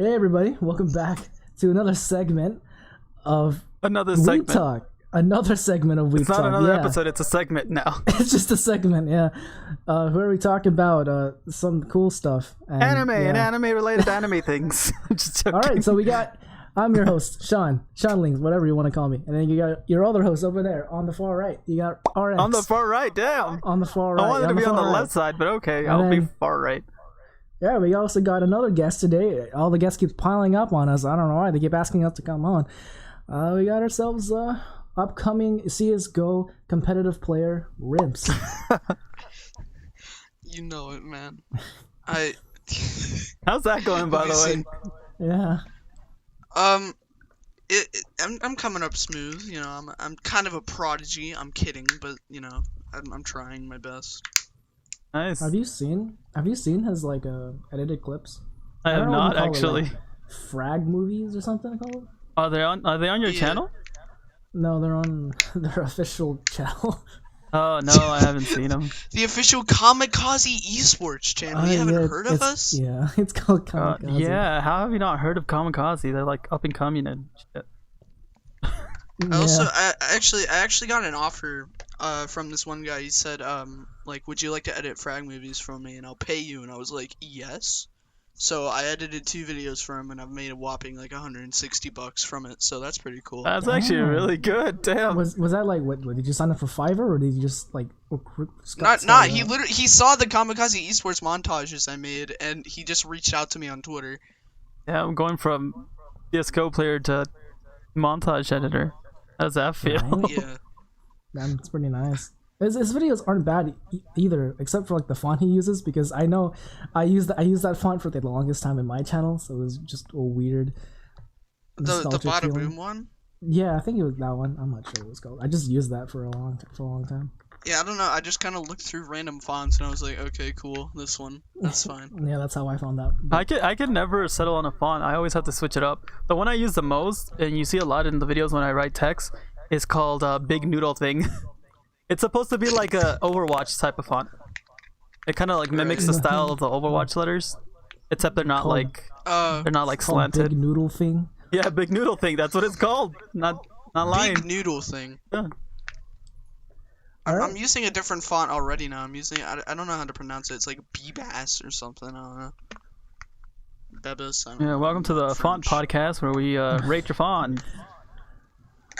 Hey everybody, welcome back to another segment of Weeb Talk. Another segment of Weeb Talk. It's not another episode, it's a segment now. It's just a segment, yeah. Where we talk about some cool stuff. And anime-related anime things. I'm just joking. Alright, so I'm your host, Shawnlings, whatever you want to call me. And then you got your other host over there on the far right. You got RX. On the far right, damn. On the far right. I wanted to be on the left side, but okay, I'll be far right. Yeah, we also got another guest today. All the guests keep piling up on us. I don't know why. They keep asking us to come on. We got ourselves upcoming CSGO competitive player, Rimpz. You know it, man. How's that going, by the way? Yeah. I'm coming up smooth. You know, I'm kind of a prodigy. I'm kidding, but you know, I'm trying my best. Nice. Have you seen his edited clips? I have not actually. Frag movies or something called? Are they on your channel? No, they're on their official channel. Oh no, I haven't seen them. The official Kamikaze esports channel. You haven't heard of us? Yeah, it's called Kamikaze. Yeah, how have you not heard of Kamikaze? They're like up and coming and shit. I actually got an offer from this one guy. He said, like, would you like to edit frag movies for me and I'll pay you? And I was like, yes. So I edited 2 videos for him and I've made a whopping like $160 from it. So that's pretty cool. That's actually really good. Damn. Was that like what did you sign up for Fiverr or did you just like Not he saw the Kamikaze esports montages I made and he just reached out to me on Twitter. Yeah, I'm going from CSGO player to montage editor. How does that feel? Right? Yeah. That's pretty nice. His videos aren't bad either, except for like the font he uses, because I know I used that font for the longest time in my channel, so it was just a weird. The Bada Boom one? Yeah, I think it was that one. I'm not sure what it's called. I just used that for a long time. Yeah, I don't know. I just kind of looked through random fonts and I was like, okay, cool, this one, that's fine. Yeah, that's how I found out. I could never settle on a font. I always have to switch it up. The one I use the most, and you see a lot in the videos when I write text, is called Big Noodle Thing. It's supposed to be like a Overwatch type of font. It kind of like mimics the style of the Overwatch letters, except they're not like slanted. Big Noodle Thing. Yeah, Big Noodle Thing. That's what it's called. Not lying. Big Noodle Thing. Yeah. I'm using a different font already now. I'm using I don't know how to pronounce it. It's like Bebas or something. I don't know. Bebas. I don't know. Welcome to the Font Podcast where we rate your font.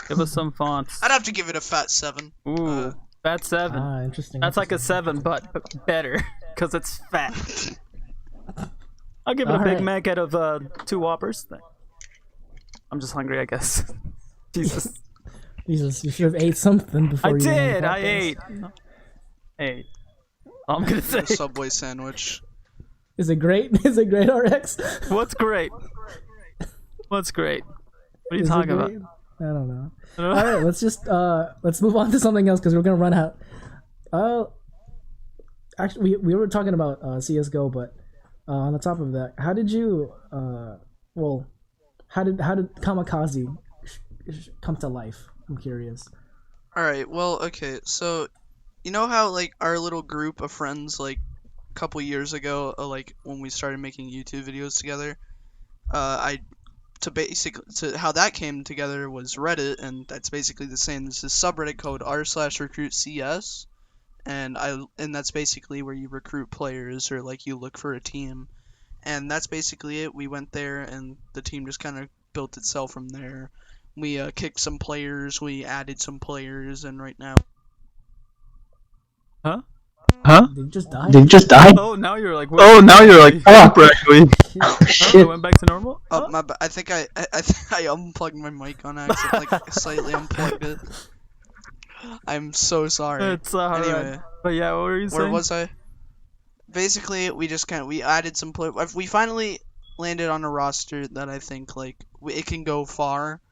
Give us some fonts. I'd have to give it a fat 7. Ooh, fat 7. Interesting. That's like a 7, but better, because it's fat. I'll give it a Big Mac out of 2 Whoppers. I'm just hungry, I guess. Jesus. Jesus, you should have ate something before you did! I ate! Hey. I'm gonna say... Subway sandwich. Is it great? Is it great, RX? What's great? What's great? What are you talking about? I don't know. Alright, let's move on to something else because we're gonna run out. Actually, we were talking about CSGO, but on the top of that, how did you how did Kamikaze come to life? I'm curious. Alright, well, okay, so you know how like our little group of friends like a couple years ago, like when we started making YouTube videos together, how that came together was Reddit, and that's basically the same. There's this subreddit called r/recruitcs, and that's basically where you recruit players or like you look for a team, and that's basically it. We went there, and the team just kind of built itself from there. We kicked some players, we added some players, and right now. Huh? Did you just die? Oh, now you're like. Fuck, actually. Oh, shit. It went back to normal? Oh, my bad. I think I unplugged my mic on accident, like slightly unplugged it. I'm so sorry. It's alright. Anyway, but yeah, what were you saying? where was I? Basically, we added some play. We finally landed on a roster that I think like it can go far,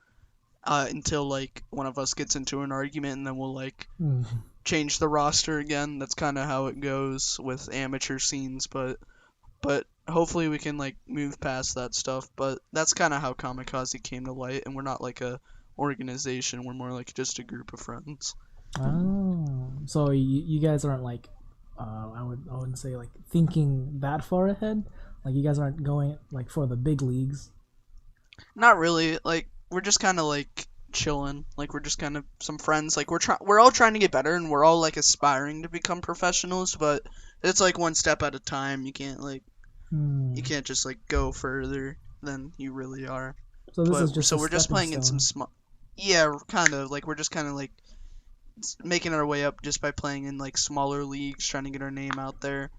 until like one of us gets into an argument, and then we'll like change the roster again. That's kind of how it goes with amateur scenes, but hopefully we can like move past that stuff. But that's kind of how Kamikaze came to light, and we're not like a organization, we're more like just a group of friends. Oh, so you guys aren't like I wouldn't say like thinking that far ahead. Like you guys aren't going like for the big leagues. Not really. Like we're just kind of like chilling. Like we're just kind of some friends. Like we're all trying to get better, and we're all like aspiring to become professionals. But it's like one step at a time. You can't you can't just like go further than you really are. So this But, is just so a we're just stepping playing in some stone. small. Yeah, kind of like we're just kind of like making our way up just by playing in like smaller leagues, trying to get our name out there.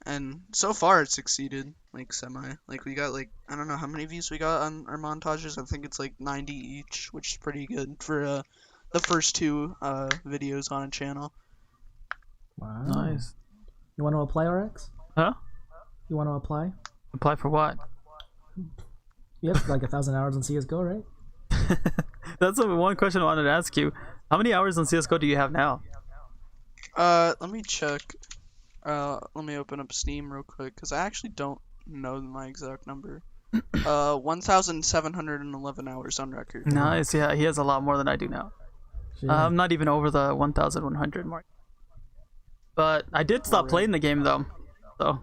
And so far it's succeeded, like semi. Like we got like I don't know how many views we got on our montages. I think it's like 90 each, which is pretty good for the first two videos on a channel. Wow. Nice. You want to apply RX? Huh? You want to apply? Apply for what? You have like 1,000 hours in CS:GO, right? That's the one question I wanted to ask you. How many hours on CSGO do you have now? Let me check. Let me open up Steam real quick because I actually don't know my exact number. 1,711 hours on record. Nice. Yeah, he has a lot more than I do now. Shit. I'm not even over the 1,100 mark. But I did stop playing the game though, so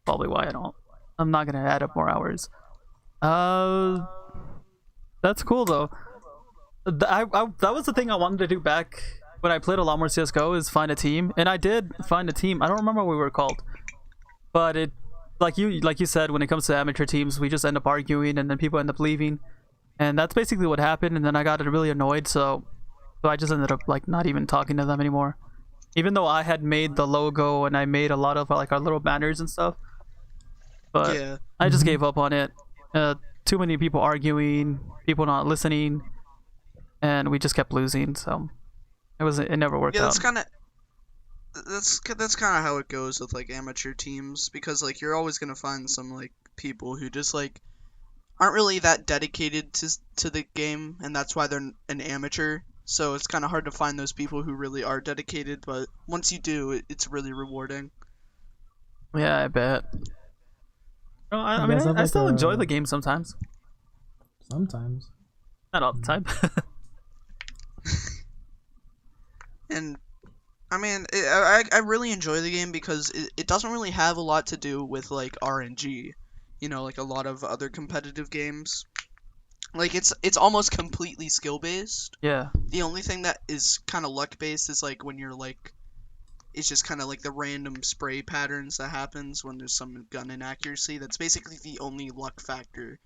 probably why I don't. I'm not gonna add up more hours. That's cool though. That was the thing I wanted to do back when I played a lot more CS:GO, is find a team, and I did find a team. I don't remember what we were called, but it, like you said, when it comes to amateur teams, we just end up arguing, and then people end up leaving, and that's basically what happened. And then I got really annoyed, so I just ended up like not even talking to them anymore. Even though I had made the logo and I made a lot of like our little banners and stuff, but Yeah. I just gave up on it. Too many people arguing, people not listening, and we just kept losing. So it never worked Yeah, out. that's kind of how it goes with like amateur teams, because like you're always gonna find some like people who just like aren't really that dedicated to the game, and that's why they're an amateur. So it's kind of hard to find those people who really are dedicated, but once you do, it's really rewarding. Yeah, I bet. No, I You mean, guys have, I like, still enjoy a- the game sometimes. Sometimes. Not all the time. And I mean, I really enjoy the game because it doesn't really have a lot to do with like RNG, you know, like a lot of other competitive games. Like it's almost completely skill based. Yeah. The only thing that is kind of luck based is like when you're like, it's just kind of like the random spray patterns that happens when there's some gun inaccuracy. That's basically the only luck factor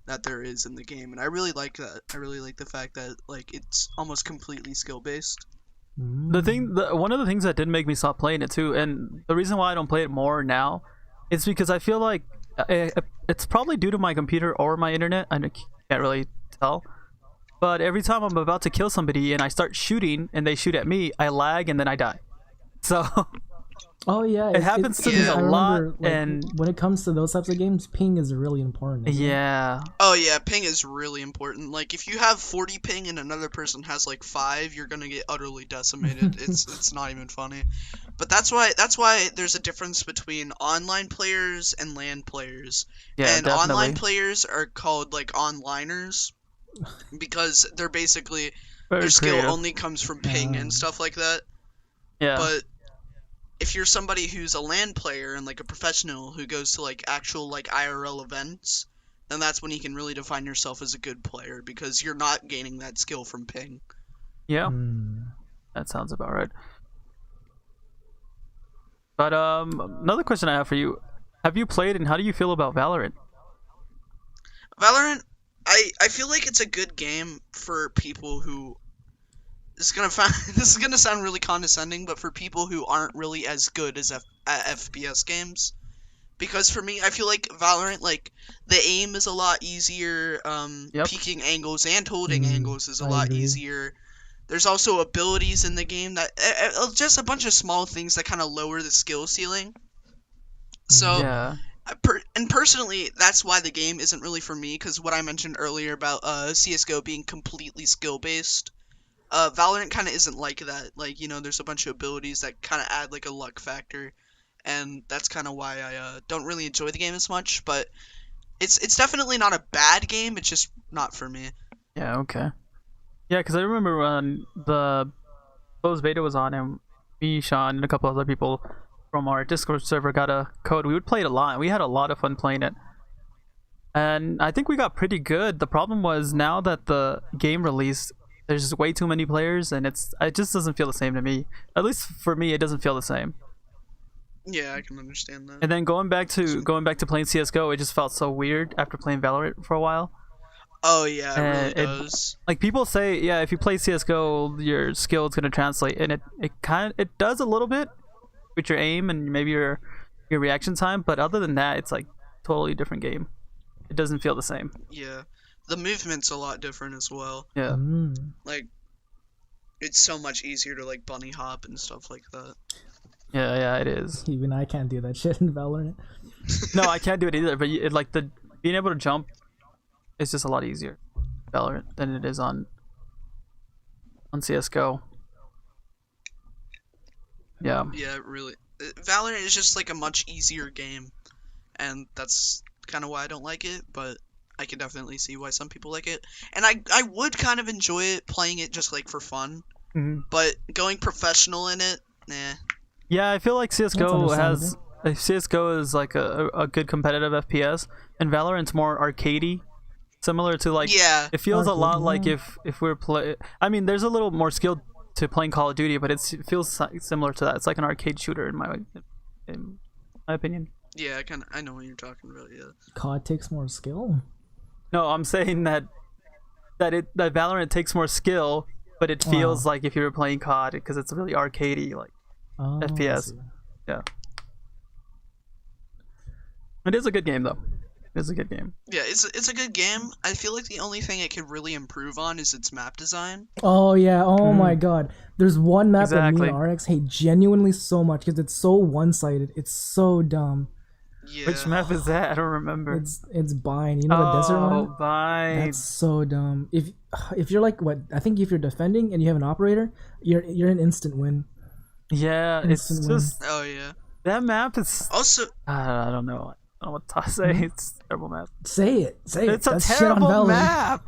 that there is in the game, and I really like that. I really like the fact that like it's almost completely skill based. One of the things that did make me stop playing it too, and the reason why I don't play it more now, is because I feel like it's probably due to my computer or my internet. I can't really tell. But every time I'm about to kill somebody and I start shooting and they shoot at me, I lag and then I die. So Oh yeah, It happens to me a I lot, remember, like, and- when it comes to those types of games, ping is really important. isn't it? yeah, Oh yeah, ping is really important. Like if you have 40 ping and another person has like 5, you're gonna get utterly decimated. It's not even funny. But that's why there's a difference between online players and LAN players. yeah, And definitely. online players are called like onliners because they're basically Very their skill creative. only comes from ping Yeah. and stuff like that. Yeah, But if you're somebody who's a LAN player and like a professional who goes to like actual like IRL events, then that's when you can really define yourself as a good player because you're not gaining that skill from ping. yeah, Hmm. that sounds about right. But another question I have for you: have you played, and how do you feel about Valorant? Valorant, I feel like it's a good game for people who this is gonna sound really condescending, but for people who aren't really as good as at FPS games. Because for me, I feel like Valorant, like, the aim is a lot easier, Yep. peeking angles and holding angles is a I lot agree. easier. There's also abilities in the game that, just a bunch of small things that kind of lower the skill ceiling. So, Yeah, and personally, that's why the game isn't really for me, because what I mentioned earlier about CSGO being completely skill-based, Valorant kind of isn't like that. Like, you know, there's a bunch of abilities that kind of add, like, a luck factor. And that's kind of why I don't really enjoy the game as much, but it's definitely not a bad game. It's just not for me. yeah, okay. Yeah, because I remember when the closed beta was on, and me, Sean, and a couple other people, from our Discord server got a code, we would play it a lot. We had a lot of fun playing it. And I think we got pretty good. The problem was now that the game released, there's just way too many players, and it just doesn't feel the same to me. At least for me, it doesn't feel the same. Yeah, I can understand that. And then going back to playing CSGO, it just felt so weird after playing Valorant for a while. Oh yeah, it really And does. Like people say, yeah, if you play CSGO, your skill is gonna translate, and it does a little bit with your aim and maybe your reaction time, but other than that, it's like totally different game. It doesn't feel the same. Yeah, the movement's a lot different as well. Yeah. Like, it's so much easier to like bunny hop and stuff like that. Yeah, it is. Even I can't do that shit in Valorant. No, I can't do it either. But like being able to jump, it's just a lot easier, Valorant, than it is on CS:GO. Yeah. Yeah, really. Valorant is just like a much easier game, and that's kind of why I don't like it. But I can definitely see why some people like it, and I would kind of enjoy it playing it just like for fun. But going professional in it, nah. Yeah, I feel like CS:GO is like a good competitive FPS, and Valorant's more arcadey, similar to like. Yeah. It feels a lot like if we're play. I mean, there's a little more skill to playing Call of Duty, but it feels similar to that. It's like an arcade shooter in my opinion. Yeah, I know what you're talking about. Yeah. COD takes more skill. No, I'm saying that Valorant takes more skill, but it feels like if you were playing COD because it's really arcadey like. FPS. Yeah. It is a good game though. It is a good game. Yeah, it's a good game. I feel like the only thing it could really improve on is its map design. Oh yeah, oh my god. There's one map that me Exactly. and RX hate genuinely so much because it's so one-sided. It's so dumb. Yeah. Which map is that? I don't remember. It's Bind. You know the desert one? Oh, Bind. That's so dumb. If you're like what I think if you're defending and you have an operator, you're an instant win. Yeah, it's Instant win. just Oh yeah. that map is. Also, I don't know. I don't know what to say. It's a terrible map. Say it. It's a That's shit on terrible Valorant. map.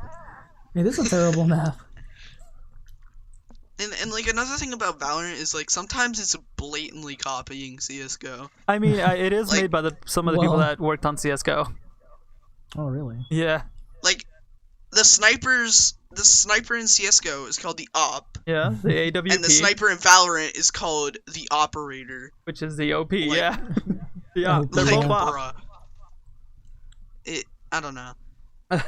It is a terrible map. and like another thing about Valorant is like sometimes it's blatantly copying CS:GO. I mean, it is Like- made by some of the people that worked on CS:GO. Oh really? Yeah, Like the sniper in CS:GO is called the op, yeah. The AWP, and the sniper in Valorant is called the operator. which is the OP. Like- Yeah, yeah. They're Like, both op. bruh. I don't know.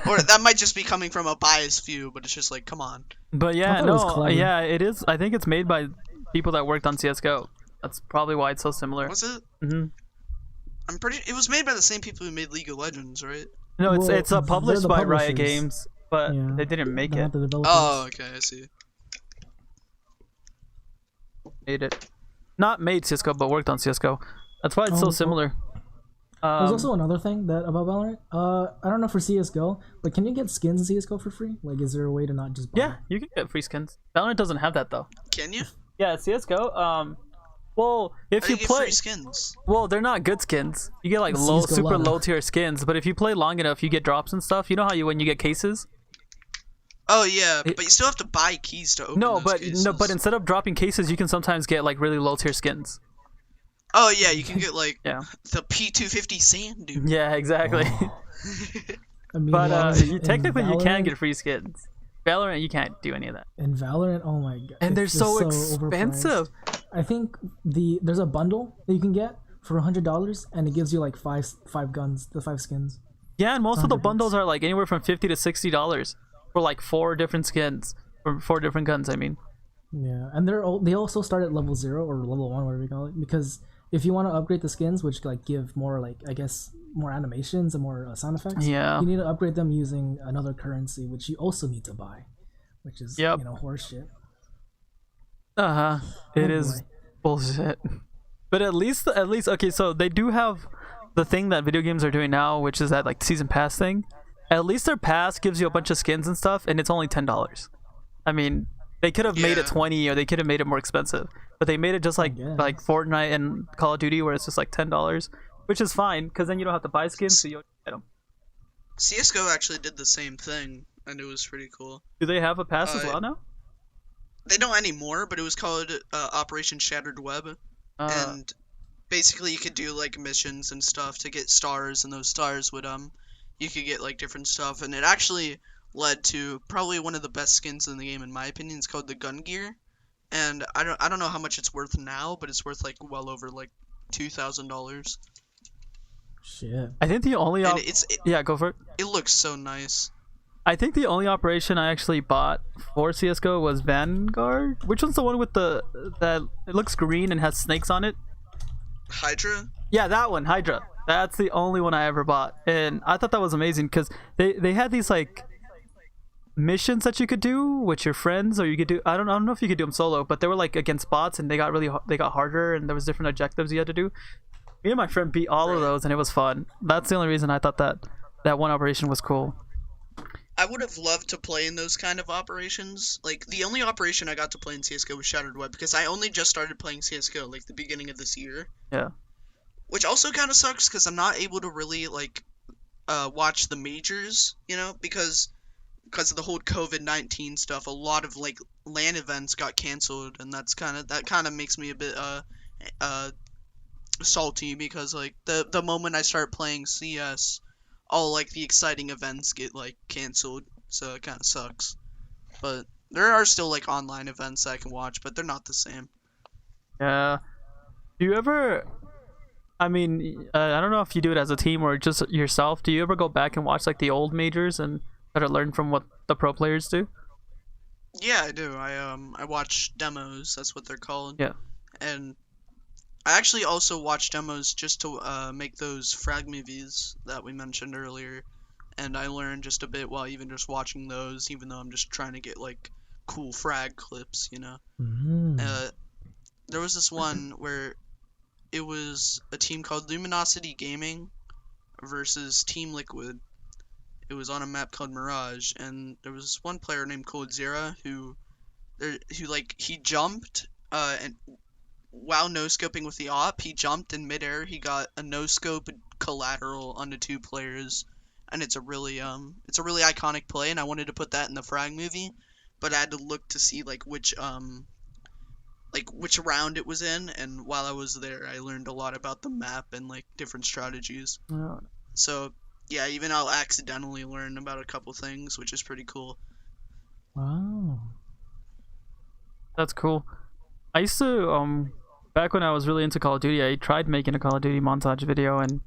Or that might just be coming from a biased view, but it's just like, come on. But I yeah, thought it was no, clever. yeah, it is. I think it's made by people that worked on CS:GO. That's probably why it's so similar. Was it? hmm I'm pretty. It was made by the same people who made League of Legends, right? No, Well, it's they're published the by Riot publishers. Games, but Yeah. they didn't make Not it. the developers. Oh, okay, I see. Made it. Not made CS:GO, but worked on CS:GO. That's why it's so Oh, similar. There's also another thing that about Valorant. I don't know for CS:GO, but can you get skins in CS:GO for free? Like, is there a way to not just buy? Yeah, you can get free skins. Valorant doesn't have that though. Can you? Yeah, CS:GO. Well, if How do you you get play, free skins? well, they're not good skins. You get like CS:GO super love. low tier skins, but if you play long enough, you get drops and stuff. You know how when you get cases. Oh yeah, but you still have to buy keys to open those cases. But instead of dropping cases, you can sometimes get like really low tier skins. Oh yeah, you can get like Yeah. the P250 sand dude. Yeah, exactly. I mean, But in technically, you can Valorant- get free skins. Valorant, you can't do any of that, in Valorant. Oh my god! and they're it's just so overpriced. expensive. I think there's a bundle that you can get for $100, and it gives you like five guns, the 5 skins. Yeah, and most of the $100. bundles are like anywhere from $50 to $60 for like 4 different skins or 4 different guns. I mean, Yeah, and they also start at level 0 or level 1, whatever you call it, because if you want to upgrade the skins, which like give more like I guess more animations and more sound effects, Yeah. you need to upgrade them using another currency, which you also need to buy, which is Yep. horseshit. It Oh, is boy. bullshit. But at least okay, so they do have the thing that video games are doing now, which is that like season pass thing. At least their pass gives you a bunch of skins and stuff, and it's only $10. I mean, they could have made it Yeah. 20, or they could have made it more expensive, but they made it just like guess. Fortnite and Call of Duty, where it's just like $10, which is fine because then you don't have to buy skins, so you get them. CS:GO actually did the same thing, and it was pretty cool. Do they have a pass as Uh, well now? They don't anymore, but it was called Operation Shattered Web, Uh, and basically you could do like missions and stuff to get stars, and those stars would you could get like different stuff, and it actually led to probably one of the best skins in the game in my opinion. It's called the Gun Gear, and I don't know how much it's worth now, but it's worth like well over like $2,000. Shit. I think the only And yeah, go for it. it looks so nice. I think the only operation I actually bought for CSGO was Vanguard. Which one's the one with that it looks green and has snakes on it? Hydra? Yeah, that one, Hydra. That's the only one I ever bought, and I thought that was amazing because they had these like missions that you could do with your friends, or you could do I don't know if you could do them solo, but they were like against bots, and they got harder, and there was different objectives you had to do. Me and my friend beat all of those, and it was fun. That's the only reason I thought that one operation was cool. I would have loved to play in those kind of operations. Like, the only operation I got to play in CSGO was Shattered Web, because I only just started playing CSGO, like, the beginning of this year. Yeah. Which also kind of sucks, because I'm not able to really, like, watch the majors, you know, because of the whole COVID-19 stuff. A lot of, like, LAN events got canceled, and that kind of makes me a bit, salty, because, like, the moment I start playing CS, all like the exciting events get like canceled, so it kind of sucks. But there are still like online events I can watch, but they're not the same. Yeah. Do you ever? I mean, I don't know if you do it as a team or just yourself. Do you ever go back and watch like the old majors and try to learn from what the pro players do? Yeah, I do. I watch demos. That's what they're called. Yeah. And I actually also watch demos just to make those frag movies that we mentioned earlier, and I learned just a bit while even just watching those, even though I'm just trying to get like cool frag clips, you know. There was this one where it was a team called Luminosity Gaming versus Team Liquid. It was on a map called Mirage, and there was one player named Coldzera who he jumped and while no-scoping with the op, he jumped in midair. He got a no-scope collateral onto two players, and it's a really iconic play, and I wanted to put that in the frag movie, but I had to look to see like which round it was in, and while I was there, I learned a lot about the map and like different strategies. Yeah. So yeah, even I'll accidentally learn about a couple things, which is pretty cool. Wow. That's cool. I used to back when I was really into Call of Duty, I tried making a Call of Duty montage video, and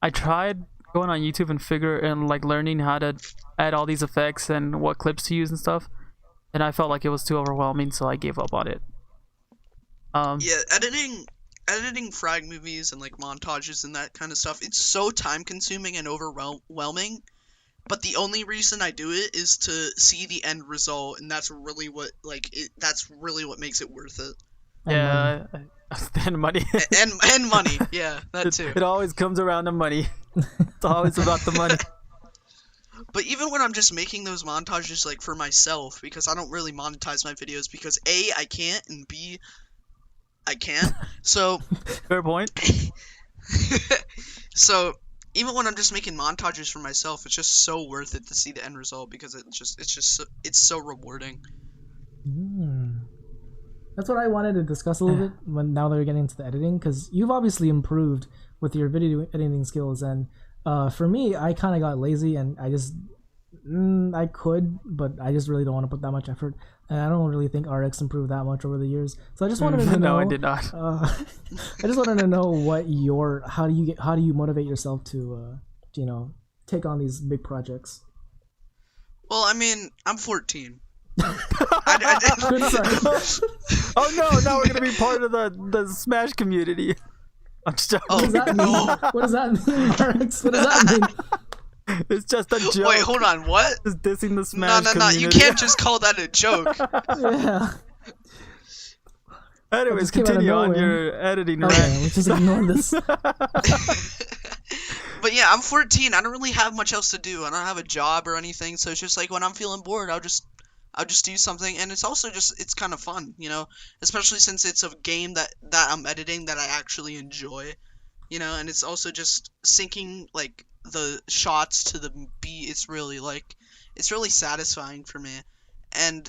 I tried going on YouTube and like learning how to add all these effects and what clips to use and stuff, and I felt like it was too overwhelming, so I gave up on it. Yeah, editing frag movies and like montages and that kind of stuff, it's so time consuming and overwhelming, but the only reason I do it is to see the end result, and that's really what makes it worth it. Yeah, and money. and money, yeah, that too. It always comes around to money. It's always about the money. But even when I'm just making those montages like for myself, because I don't really monetize my videos because A, I can't, and B, I can't. So Fair point. So even when I'm just making montages for myself, it's just so worth it to see the end result, because it's so rewarding. That's what I wanted to discuss a little bit now that we're getting into the editing, because you've obviously improved with your video editing skills, and for me, I kind of got lazy, and I just I could, but I just really don't want to put that much effort, and I don't really think RX improved that much over the years. So I just wanted to know. No, I did not. I just wanted to know how do you motivate yourself to take on these big projects. Well, I mean, I'm 14. Oh no! Now we're gonna be part of the Smash community. I'm just joking. What does that mean? What does that mean, RX? What does that mean? It's just a joke. Wait, hold on. What? Just dissing the Smash community. You can't just call that a joke. Yeah. Anyways, continue on your editing. Okay, let's just ignore this. But yeah, I'm 14. I don't really have much else to do. I don't have a job or anything, so it's just like when I'm feeling bored, I'll just do something, and it's also it's kind of fun, you know, especially since it's a game that I'm editing that I actually enjoy, you know, and it's also just syncing like the shots to the beat. It's really satisfying for me, and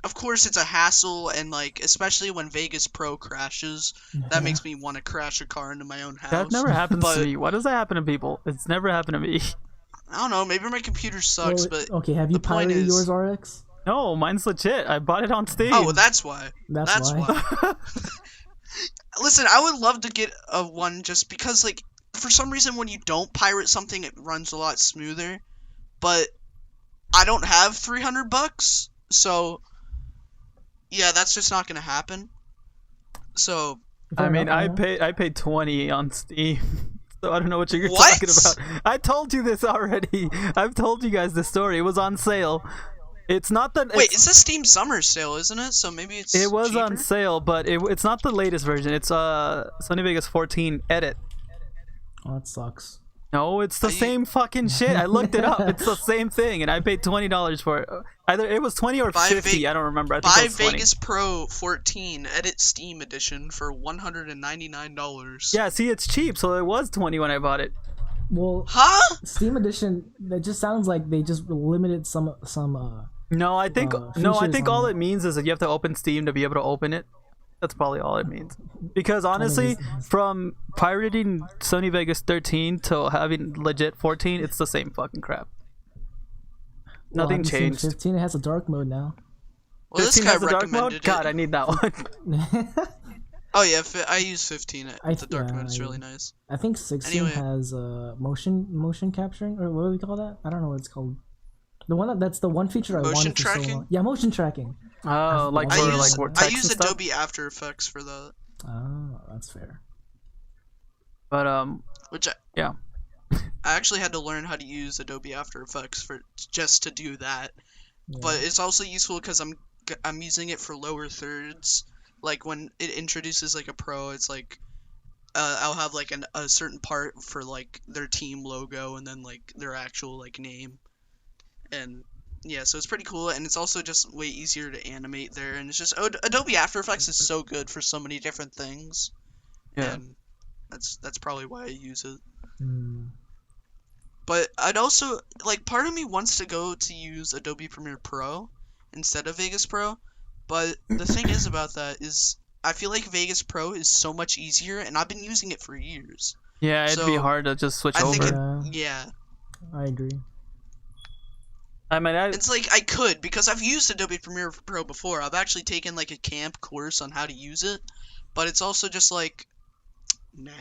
of course it's a hassle, and like especially when Vegas Pro crashes, that makes me want to crash a car into my own house. That never happens but, to me. Why does that happen to people? It's never happened to me. I don't know, maybe my computer sucks, Well, but okay, have you the point pirated is- yours, RX? No, mine's legit. I bought it on Steam. oh, well, that's why. That's why. Listen, I would love to get a one just because, like, for some reason when you don't pirate something, it runs a lot smoother. But I don't have $300, so yeah, that's just not gonna happen. So I mean, I enough, paid 20 on Steam. So I don't know what you're What? talking about. I told you this already. I've told you guys this story. It was on sale. It's not that. wait, it's a Steam Summer Sale, isn't it? So maybe it's It was on cheaper? sale, but it's not the latest version. It's Sony Vegas 14 Edit. Oh, that sucks. No, it's the same fucking shit. I looked it up. It's the same thing, and I paid $20 for it. Either it was 20 or Buy 50. I don't remember. I think Buy it was 20. Vegas Pro 14 Edit Steam Edition for $199. Yeah, see, it's cheap, so it was 20 when I bought it. Well, Huh? Steam Edition. That just sounds like they just limited some. No, I think features all on it means is that you have to open Steam to be able to open it. That's probably all it means. Because honestly, from pirating Sony Vegas 13 to having legit 14, it's the same fucking crap. Nothing have you seen changed. 15. It has a dark mode now. Well, this 15 guy has a dark recommended mode? it. God, I need that one. Oh yeah, I use 15. The dark mode is yeah, really nice. I think 16 Anyway. has motion capturing, or what do we call that? I don't know what it's called. The one that's the one feature I Motion wanted for so tracking? long. Yeah, motion tracking. Oh, like I for use- like more I text use and stuff. Adobe After Effects for that, Oh, that's fair. But which yeah. I actually had to learn how to use Adobe After Effects for just to do that. Yeah. But it's also useful because I'm using it for lower thirds. Like when it introduces like a pro, it's like I'll have like a certain part for like their team logo and then like their actual like name, and yeah, so it's pretty cool, and it's also just way easier to animate there, and it's just Adobe After Effects is so good for so many different things. Yeah. And that's probably why I use it. Hmm. But I'd also like part of me wants to go to use Adobe Premiere Pro instead of Vegas Pro, but the thing is about that is I feel like Vegas Pro is so much easier, and I've been using it for years. Yeah, it'd be So, hard to just switch I think over. Yeah, I agree. I mean, it's like I could because I've used Adobe Premiere Pro before. I've actually taken like a camp course on how to use it, but it's also just like, nah,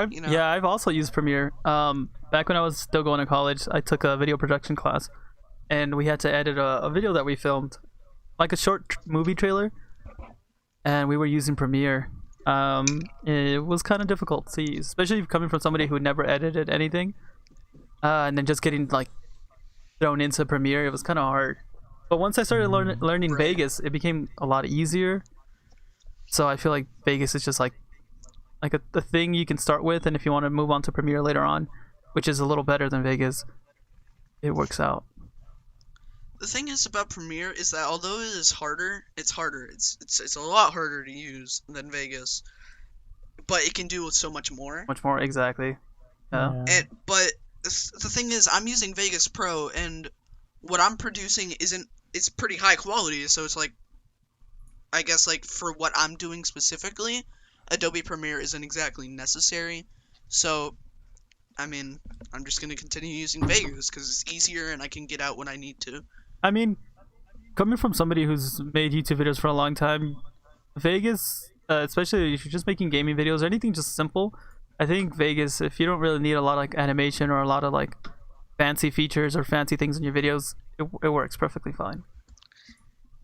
you know. Yeah, I've also used Premiere. Back when I was still going to college, I took a video production class, and we had to edit a video that we filmed, like a short movie trailer, and we were using Premiere. It was kind of difficult to use, especially coming from somebody who never edited anything, and then just getting like thrown into Premiere. It was kind of hard. But once I started learning Right. Vegas, it became a lot easier. So I feel like Vegas is just like a thing you can start with, and if you want to move on to Premiere later on, which is a little better than Vegas, it works out. The thing is about Premiere is that although it is harder, it's harder. It's a lot harder to use than Vegas, but it can do so much more. Much more exactly. Yeah. But the thing is, I'm using Vegas Pro, and what I'm producing it's pretty high quality. So it's like, I guess like for what I'm doing specifically, Adobe Premiere isn't exactly necessary. So, I mean, I'm just gonna continue using Vegas because it's easier and I can get out when I need to. I mean, coming from somebody who's made YouTube videos for a long time, Vegas, especially if you're just making gaming videos or anything just simple, I think Vegas, if you don't really need a lot of like animation or a lot of like fancy features or fancy things in your videos, it works perfectly fine.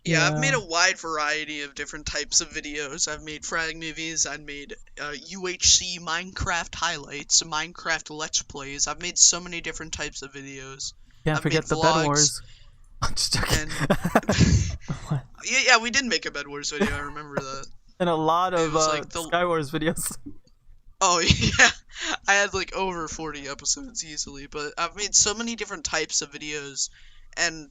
Yeah, I've Yeah. made a wide variety of different types of videos. I've made frag movies, I've made UHC Minecraft highlights, Minecraft Let's Plays. I've made so many different types of videos. Can't I've forget made the vlogs, Bed Wars. I'm just joking. What? Yeah, we did make a Bed Wars video, I remember that. And a lot of was like the- Sky Wars videos. Oh, yeah. I had like over 40 episodes easily, but I've made so many different types of videos, and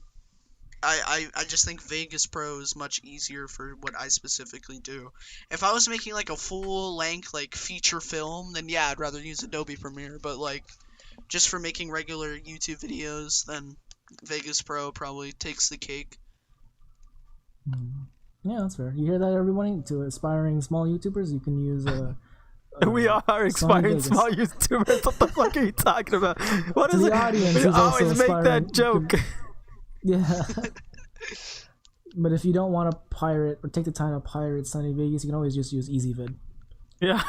I just think Vegas Pro is much easier for what I specifically do. If I was making like a full-length like feature film, then yeah, I'd rather use Adobe Premiere, but like just for making regular YouTube videos, then Vegas Pro probably takes the cake. Yeah, that's fair. You hear that, everybody? To aspiring small YouTubers, you can use We are expiring small YouTubers. What the fuck are you talking about? What is it? Audience, We always make that joke. Yeah. But if you don't want to pirate or take the time to pirate Sunny Vegas, you can always just use EasyVid. Yeah.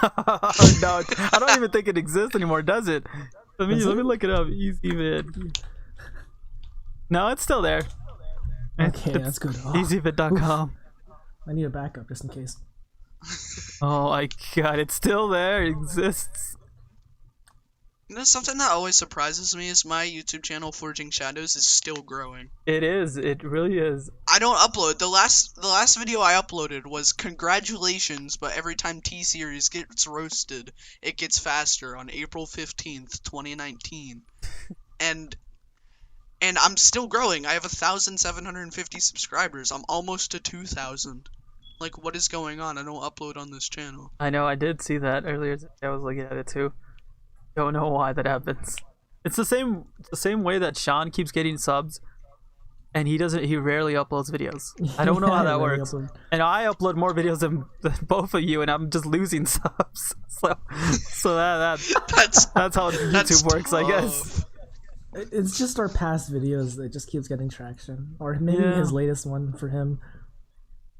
No, I don't even think it exists anymore, does it? Let me look it up. EasyVid. No, it's still there. Okay, that's good. Oh, EasyVid.com. I need a backup just in case. Oh my god, it's still there. It exists. You know, something that always surprises me is my YouTube channel, Forging Shadows, is still growing. It is. It really is. I don't upload. The last video I uploaded was congratulations, but every time T-Series gets roasted, it gets faster on April 15th, 2019. And I'm still growing. I have 1,750 subscribers. I'm almost to 2,000. Like, what is going on? I don't upload on this channel. I know. I did see that earlier. I was looking at it too. Don't know why that happens. It's the same way that Sean keeps getting subs, and he rarely uploads videos. I don't know how that works. And I upload more videos than both of you, and I'm just losing subs. So that's how YouTube works, I guess. It's just our past videos that just keeps getting traction, or maybe his latest one for him.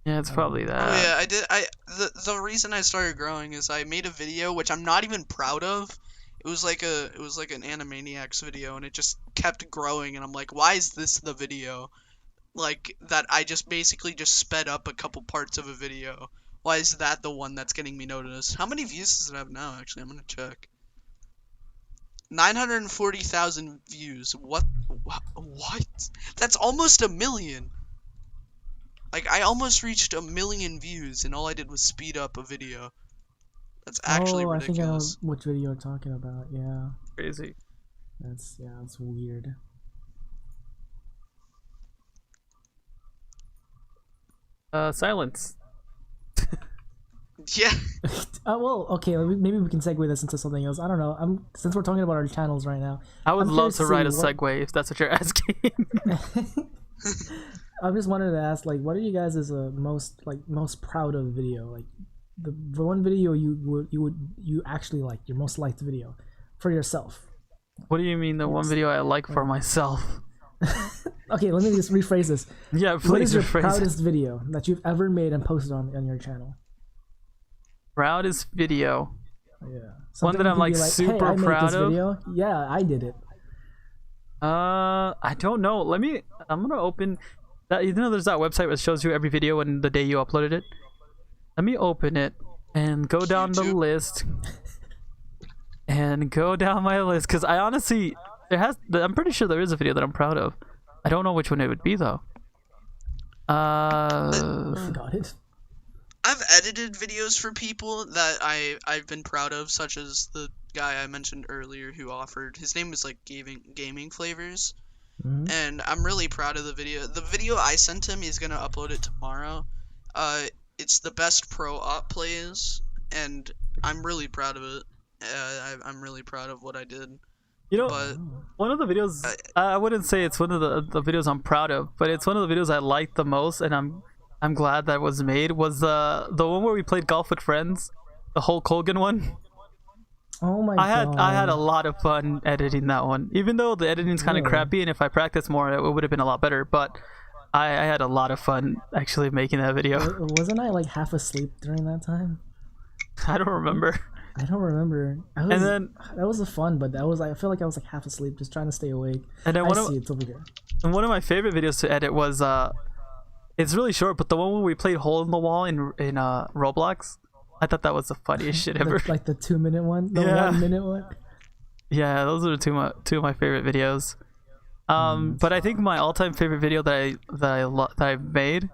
Yeah, it's probably that. Oh yeah, the reason I started growing is I made a video which I'm not even proud of. It was like an Animaniacs video, and it just kept growing, and I'm like, why is this the video? Like, that I just basically just sped up a couple parts of a video. Why is that the one that's getting me noticed? How many views does it have now, actually? I'm gonna check. 940,000 views. What? That's almost 1 million. Like, I almost reached 1 million views, and all I did was speed up a video. That's actually ridiculous. I think I know which video you're talking about. Yeah. Crazy. That's weird. Silence. Yeah. Well, okay. Maybe we can segue this into something else. I don't know. Since we're talking about our channels right now, I would love to write a segue if that's what you're asking. I just wanted to ask, like, what are you guys' most proud of video? Like, the one video you actually like, your most liked video for yourself. What do you mean the one video I like for myself? Okay, let me just rephrase this. Yeah, please. What is your proudest video that you've ever made and posted on your channel? Proudest video. Yeah. One that I'm like super proud of. Video. Yeah, I did it. I don't know. I'm gonna open that. You know, there's that website that shows you every video and the day you uploaded it. Let me open it and go down the list. And go down my list, because I honestly, I'm pretty sure there is a video that I'm proud of. I don't know which one it would be though. I forgot it. I've edited videos for people that I've been proud of, such as the guy I mentioned earlier who offered. His name was like gaming flavors, and I'm really proud of the video. The video I sent him, he's gonna upload it tomorrow. It's the best pro op plays, and I'm really proud of it. I'm really proud of what I did. You know, but one of the videos, I wouldn't say it's one of the videos I'm proud of, but it's one of the videos I liked the most, and I'm glad that was made, was the one where we played golf with friends, the Hulk Hogan one. Oh my god. I had a lot of fun editing that one, even though the editing's kind of crappy, and if I practiced more it would have been a lot better, but I had a lot of fun actually making that video. Wasn't I like half asleep during that time? I don't remember. And then that was fun, but I feel like I was like half asleep, just trying to stay awake. And then it's over here. And one of my favorite videos to edit was it's really short, but the one where we played hole in the wall in Roblox. I thought that was the funniest shit ever. Like the 2-minute one, the 1 minute one. Yeah, those are two of my favorite videos. But I think my all-time favorite video that I made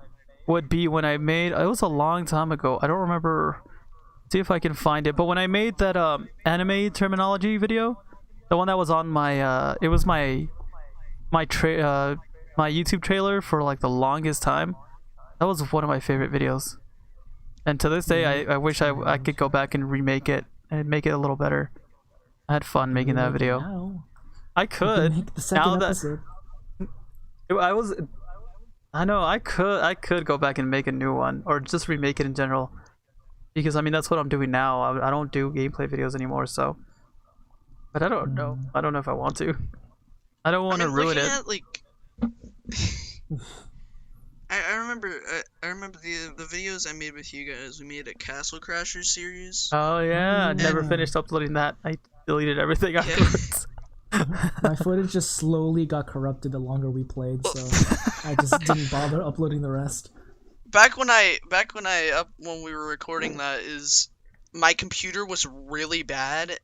would be when I made. It was a long time ago. I don't remember. See if I can find it. But when I made that anime terminology video, the one that was on my it was my YouTube trailer for like the longest time. That was one of my favorite videos. And to this day, I wish I could go back and remake it and make it a little better. I had fun making that video. Now. I could. Make the second episode. I know I could go back and make a new one or just remake it in general, because I mean that's what I'm doing now. I don't do gameplay videos anymore, so. But I don't know. I don't know if I want to. I don't want to ruin it. At, like, I remember the videos I made with you guys. We made a Castle Crashers series. Oh yeah, I never finished uploading that. I deleted everything afterwards. My footage just slowly got corrupted the longer we played, so I just didn't bother uploading the rest. When we were recording that, is my computer was really bad.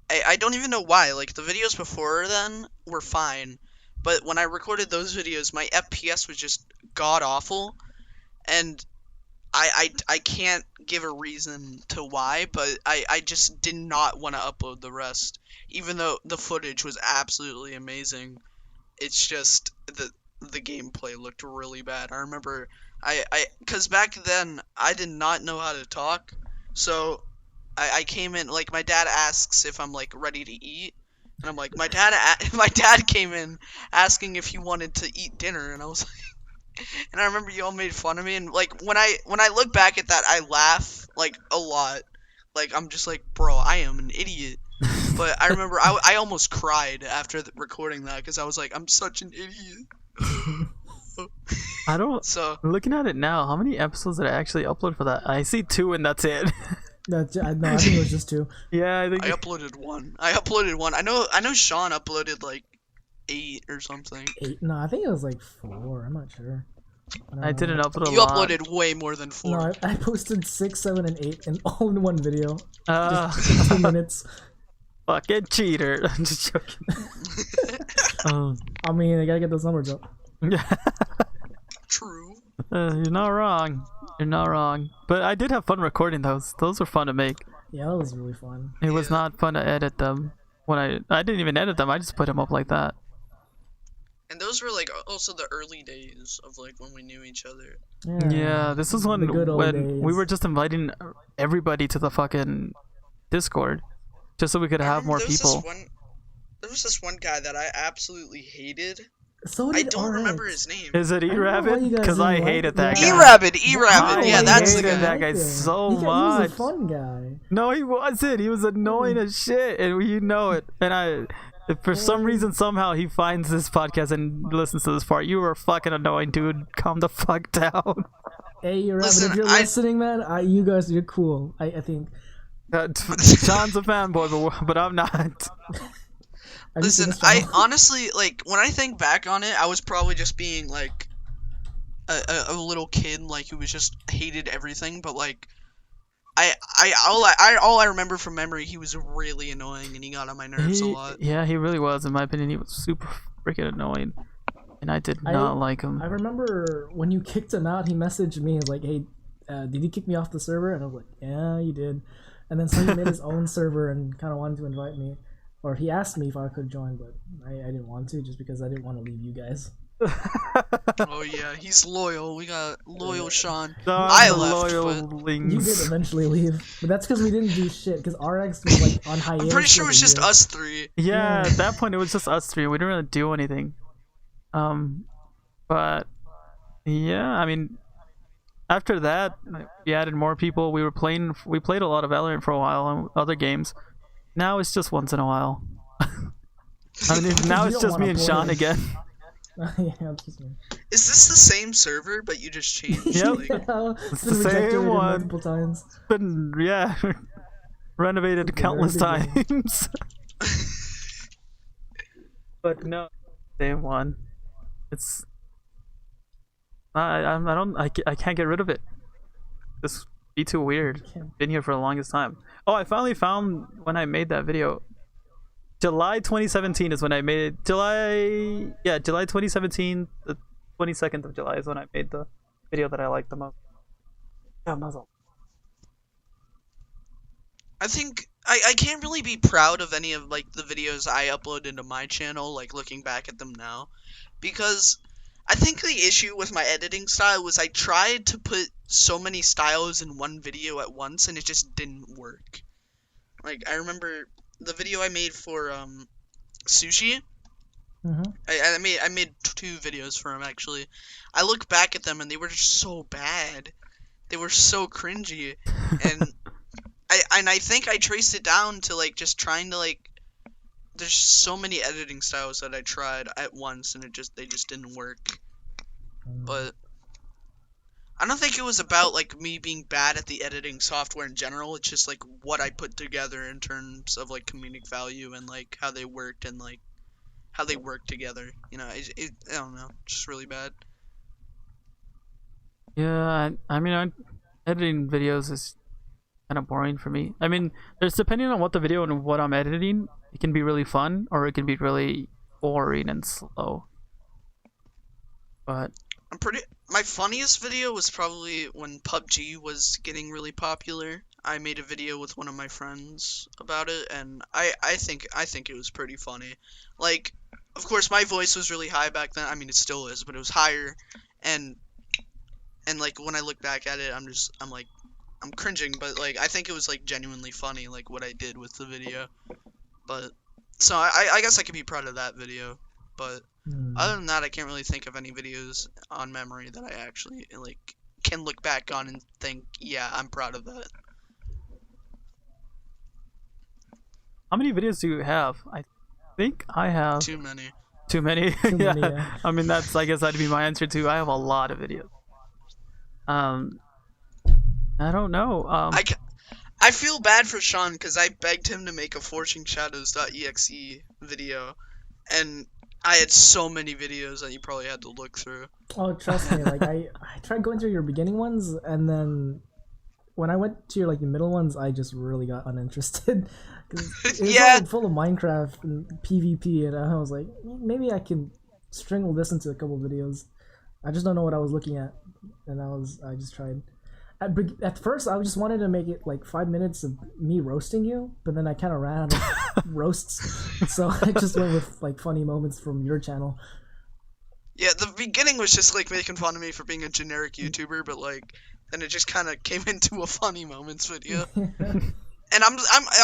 I don't even know why. Like, the videos before then were fine, but when I recorded those videos, my FPS was just god awful, and I can't give a reason to why, but I just did not want to upload the rest, even though the footage was absolutely amazing. It's just the gameplay looked really bad. I remember because back then I did not know how to talk, so I came in, like, my dad asks if I'm, like, ready to eat, and I'm like, my dad came in asking if he wanted to eat dinner, and I was like, and I remember you all made fun of me, and, like, when I look back at that, I laugh, like, a lot. Like, I'm just like, bro, I am an idiot. But I remember I almost cried after recording that, because I was like, I'm such an idiot. I don't. So looking at it now, how many episodes did I actually upload for that? I see 2 and that's it. No, I think it was just 2. Yeah, I think I uploaded one. I know Sean uploaded like 8 or something. 8? No, I think it was like 4. I'm not sure. I didn't upload a You lot. uploaded way more than 4. No, I posted 6, 7, and 8 all in one video. Just 2 minutes. Fucking cheater. I'm just joking. I mean, I gotta get those numbers up. True. You're not wrong. You're not wrong. But I did have fun recording those. Those were fun to make. Yeah, that was really fun. It was not fun to edit them. When I didn't even edit them. I just put them up like that. And those were like also the early days of like when we knew each other. Yeah, this was when we were just inviting everybody to the fucking Discord, just so we could have more people. There was this one guy that I absolutely hated. So I did don't RX. remember his name. Is it E-Rabbit? Because I hated that guy. E-Rabbit. Yeah, that's the I hated guy. that guy so much. He was a fun guy. No, he wasn't. He was annoying as shit, and you know it. And if for some reason, somehow, he finds this podcast and listens to this part, you were fucking annoying, dude. Calm the fuck down. Hey, E-Rabbit, if you're listening, man, you guys, you're cool. I think. John's a fanboy, but I'm not. Listen, I honestly, like, when I think back on it, I was probably just being, like, a little kid, like, who was just hated everything, but, like, all I remember from memory, he was really annoying, and he got on my nerves a lot. Yeah, he really was. In my opinion, he was super freaking annoying, and I did not like him. I remember when you kicked him out, he messaged me, like, hey, did you kick me off the server? And I was like, yeah, you did. And then so he made his own server and kind of wanted to invite me. Or he asked me if I could join, but I didn't want to, just because I didn't want to leave you guys. Oh yeah, he's loyal. We got loyal Sean. I left, you did eventually leave, but that's because we didn't do shit. Because RX was like on hiatus. I'm pretty sure it was just us 3. Yeah, at that point it was just us 3. We didn't really do anything. But yeah, I mean, after that we added more people. We played a lot of Valorant for a while and other games. Now it's just once in a while. I mean, now it's just me and Sean again. Yeah, just me. Is this the same server, but you just changed? Yep. Like... It's the same one. Multiple times. Been, yeah, renovated countless times. But no, same one. It's I can't get rid of it. This be too weird. Been here for the longest time. Oh, I finally found when I made that video. July 2017 is when I made it. July 2017, the 22nd of July is when I made the video that I liked the most. Yeah, muzzle. I think I can't really be proud of any of like the videos I upload into my channel, like looking back at them now, because I think the issue with my editing style was I tried to put so many styles in one video at once and it just didn't work. Like, I remember the video I made for sushi. I made 2 videos for him actually. I look back at them and they were just so bad. They were so cringy, and I think I traced it down to like just trying to like. There's so many editing styles that I tried at once and they just didn't work. But I don't think it was about like me being bad at the editing software in general. It's just like what I put together in terms of like comedic value and like how they worked and like how they work together. You know, I don't know, just really bad. Yeah, I mean, editing videos is kind of boring for me. I mean, there's depending on what the video and what I'm editing, it can be really fun or it can be really boring and slow. But my funniest video was probably when PUBG was getting really popular. I made a video with one of my friends about it, and I think it was pretty funny. Like, of course, my voice was really high back then. I mean, it still is, but it was higher, and like when I look back at it, I'm cringing, but like I think it was like genuinely funny, like what I did with the video. But so I guess I could be proud of that video, but other than that, I can't really think of any videos on memory that I actually like can look back on and think, yeah, I'm proud of that. how many videos do you have? I think I have Too many. too many. Too many, yeah. I mean, I guess that'd be my answer too. I have a lot of videos. I don't know. I feel bad for Sean because I begged him to make a forgingshadows.exe video, and I had so many videos that you probably had to look through. Oh, trust me. Like I tried going through your beginning ones, and then when I went to your like the middle ones, I just really got uninterested. Cause it was Yeah. all full of Minecraft and PvP, and I was like, maybe I can strangle this into a couple videos. I just don't know what I was looking at, and I just tried. At first, I just wanted to make it like 5 minutes of me roasting you, but then I kind of ran out of roasts, so I just went with like funny moments from your channel. Yeah, the beginning was just like making fun of me for being a generic YouTuber, but like then it just kind of came into a funny moments video. And I'm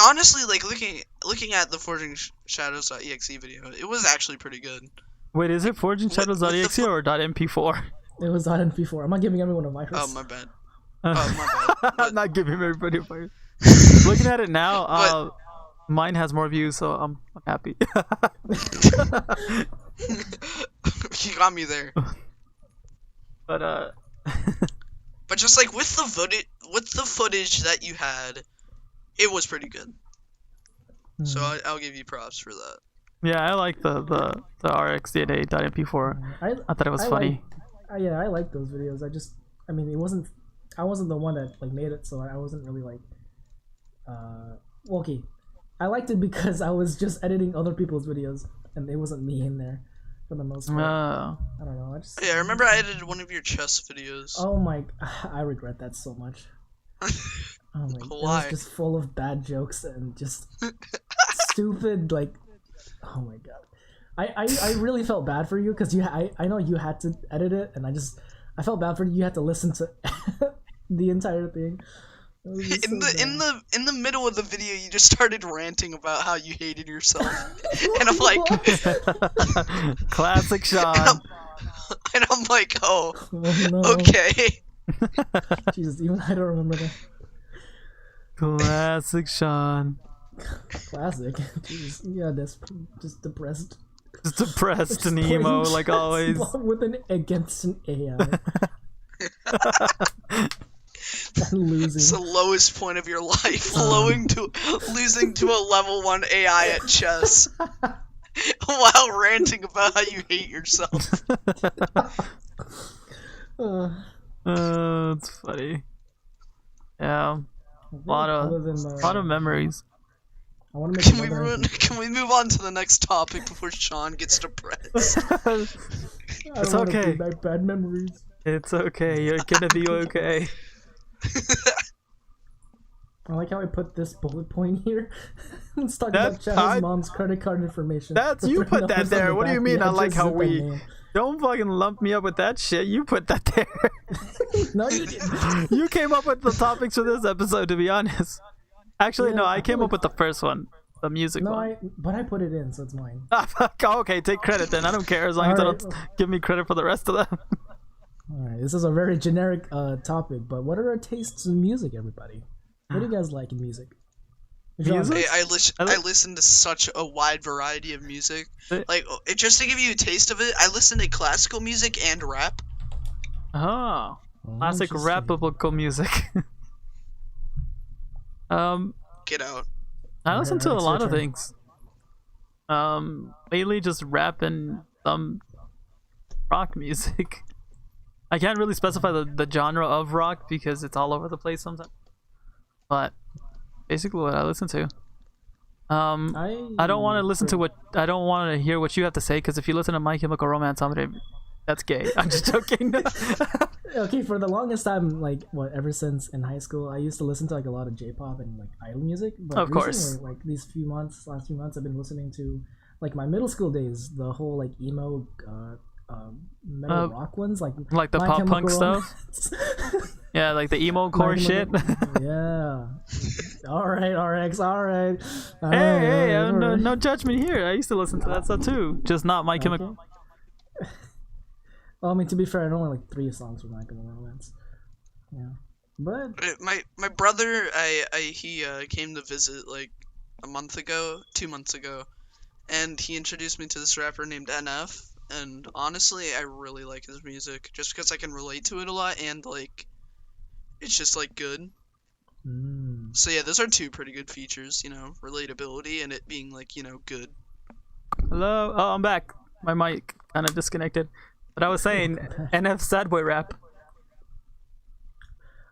honestly like looking at the forgingshadows.exe video. It was actually pretty good. Wait, is it forgingshadows.exe or .mp4? It was on before. I'm not giving everyone a virus. Oh my bad. Oh my bad. I'm not giving everybody a fire. Looking at it now, mine has more views, so I'm happy. You got me there. But But just like with the footage that you had, it was pretty good. So I'll give you props for that. yeah, I like the RxDnA.mp4. I thought it was funny. Yeah, I like those videos. I mean, I wasn't the one that like made it, so I wasn't really like, okay. I liked it because I was just editing other people's videos, and it wasn't me in there, for the most part. I don't know. Yeah, I remember I edited one of your chess videos. Oh my! I regret that so much. Oh my! Why? It was just full of bad jokes and just stupid like. Oh my god! I really felt bad for you because I know you had to edit it, and I felt bad for you. You had to listen to the entire thing. In the middle of the video, you just started ranting about how you hated yourself, and I'm like, Classic Sean. and I'm like, oh no. okay. Jesus, even I don't remember that. Classic Sean. Classic. Jesus, yeah, that's just depressed. Just depressed and emo, like always. With against an AI. And losing. It's the lowest point of your life, losing to a level 1 AI at chess, while ranting about how you hate yourself. It's funny. Yeah, a lot of memories. I want to make Can we move on to the next topic before Sean gets depressed? It's okay. Bad memories. It's okay. You're gonna be okay. I like how I put this bullet point here. Let's talk about Chad's mom's credit card information. That's you put that there. What do you mean? I like how we don't fucking lump me up with that shit. You put that there. No, you didn't. You came up with the topics for this episode, to be honest. Actually, no, I came up with the first one. the music No, one. but I put it in, so it's mine. Okay, take credit then. I don't care as long as I don't give me credit for the rest of them. Alright, this is a very generic topic, but what are our tastes in music, everybody? What do you guys like in music? Music? I listen to such a wide variety of music. Like, just to give you a taste of it, I listen to classical music and rap. Oh, classic rappable music. Get out. I listen to a it's lot your of turn. things. Mainly just rap and rock music. I can't really specify the genre of rock because it's all over the place sometimes. But basically what I listen to. I don't want to listen to what I don't want to hear what you have to say, because if you listen to My Chemical Romance, that's gay. I'm just joking. Okay, for the longest time, like ever since in high school, I used to listen to like a lot of J-pop and like idol music. But Of course. recently, like these last few months, I've been listening to like my middle school days, the whole like emo, metal rock ones, like the My pop Chemical punk stuff. Romance. Yeah, like the emo core shit. Yeah. All right, RX. All right. Hey, no judgment here. I used to listen to that stuff too, just not My Chemical. Well, I mean, to be fair, I only like 3 songs from My Chemical Romance. Yeah, but My brother, he came to visit like a month ago, 2 months ago, and he introduced me to this rapper named NF. And honestly, I really like his music, just because I can relate to it a lot, and like, it's just like good. So yeah, those are 2 pretty good features, relatability and it being like, good. Hello. Oh, I'm back. My mic kind of disconnected. But I was saying, NF sad boy rap.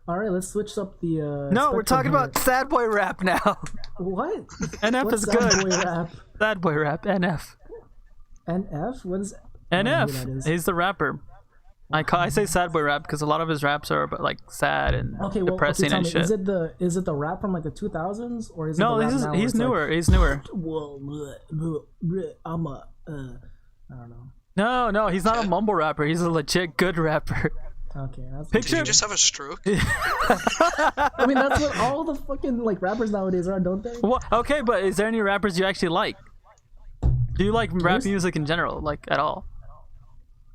all right, let's switch up the. No, we're spectrum talking here. about sad boy rap now. What? NF What's is sad good. boy rap? Sad boy rap. NF. NF? What is? I don't know who that NF. is. He's the rapper. I say sad boy rap because a lot of his raps are like sad and Okay, well, depressing tell and me, shit. is it the rap from like the 2000s, or is it No, the rap now where he's it's like, newer. He's newer. I'm a I don't know. No, he's not a mumble rapper. He's a legit good rapper. Okay, that's Did Picture- you just have a stroke? I mean, that's what all the fucking like rappers nowadays are, don't they? Well, okay, but is there any rappers you actually like? Do you like rap Used- music in general, like at all?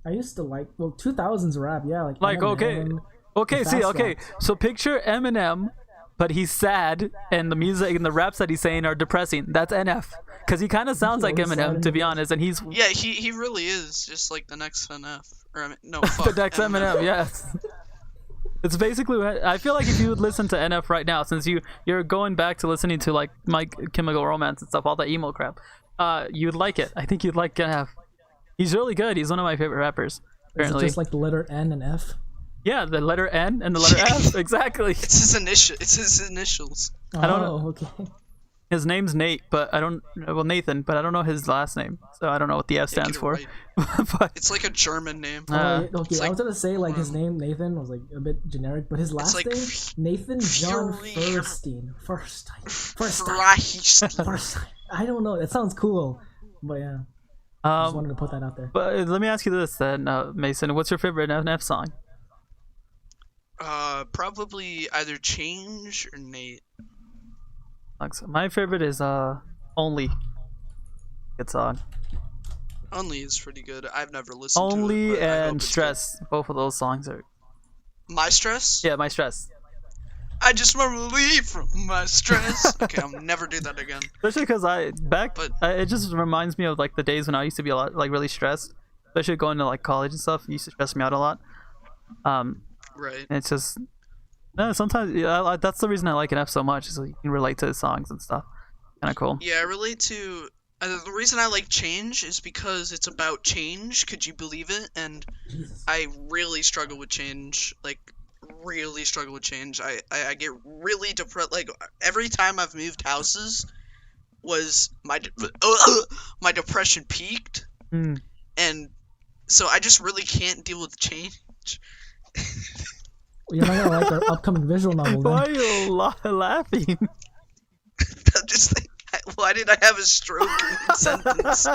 I used to like 2000s rap, yeah, like Eminem, Okay, the see, fast okay. raps. So picture Eminem, but he's sad, and the music and the raps that he's saying are depressing. That's NF, because he kind of sounds like always sad Eminem, and to be honest, and he's Yeah, he really is just like the next NF. Or I mean, no, the fuck. next Eminem. Yes. It's basically what I feel like if you would listen to NF right now, since you're going back to listening to like My Chemical Romance and stuff, all that emo crap, you'd like it. I think you'd like NF. He's really good. He's one of my favorite rappers. Is it Apparently, just like the letter N and F? yeah, the letter N and the letter F. Exactly. It's his initials. I don't know. Oh, okay. His name's Nate, but I don't. Well, Nathan, but I don't know his last name, so I don't know what the F Yeah, stands get it for. right. But It's like a German name. Okay, It's I like- was gonna say like his name Nathan was like a bit generic, but his last like name Nathan John Fury- First. I don't know. It sounds cool, but yeah, I just wanted to put that out there. but let me ask you this then, Mason. What's your favorite NF song? Probably either Change or Nate. My favorite is Only. Good song. Only is pretty good. I've never listened to it. Only but I hope and it's Stress. Both of those songs are. good. My Stress? Yeah, My Stress. I just want to relieve from my stress. Okay, I'll never do that again. Especially because But- it just reminds me of like the days when I used to be a lot like really stressed. Especially going to like college and stuff. It used to stress me out a lot. Right. And it's just no. Sometimes that's the reason I like NF so much. Is like you can relate to the songs and stuff. Kind of cool. Yeah, I relate to. The reason I like Change is because it's about change. Could you believe it? And Jesus. I really struggle with change. Like, really struggle with change. I get really depressed. Like, every time I've moved houses was my depression peaked. Mm. And so I just really can't deal with change. You're not gonna like our upcoming visual novel then. Why are you laughing? I'm just like, why did I have a stroke in sentence?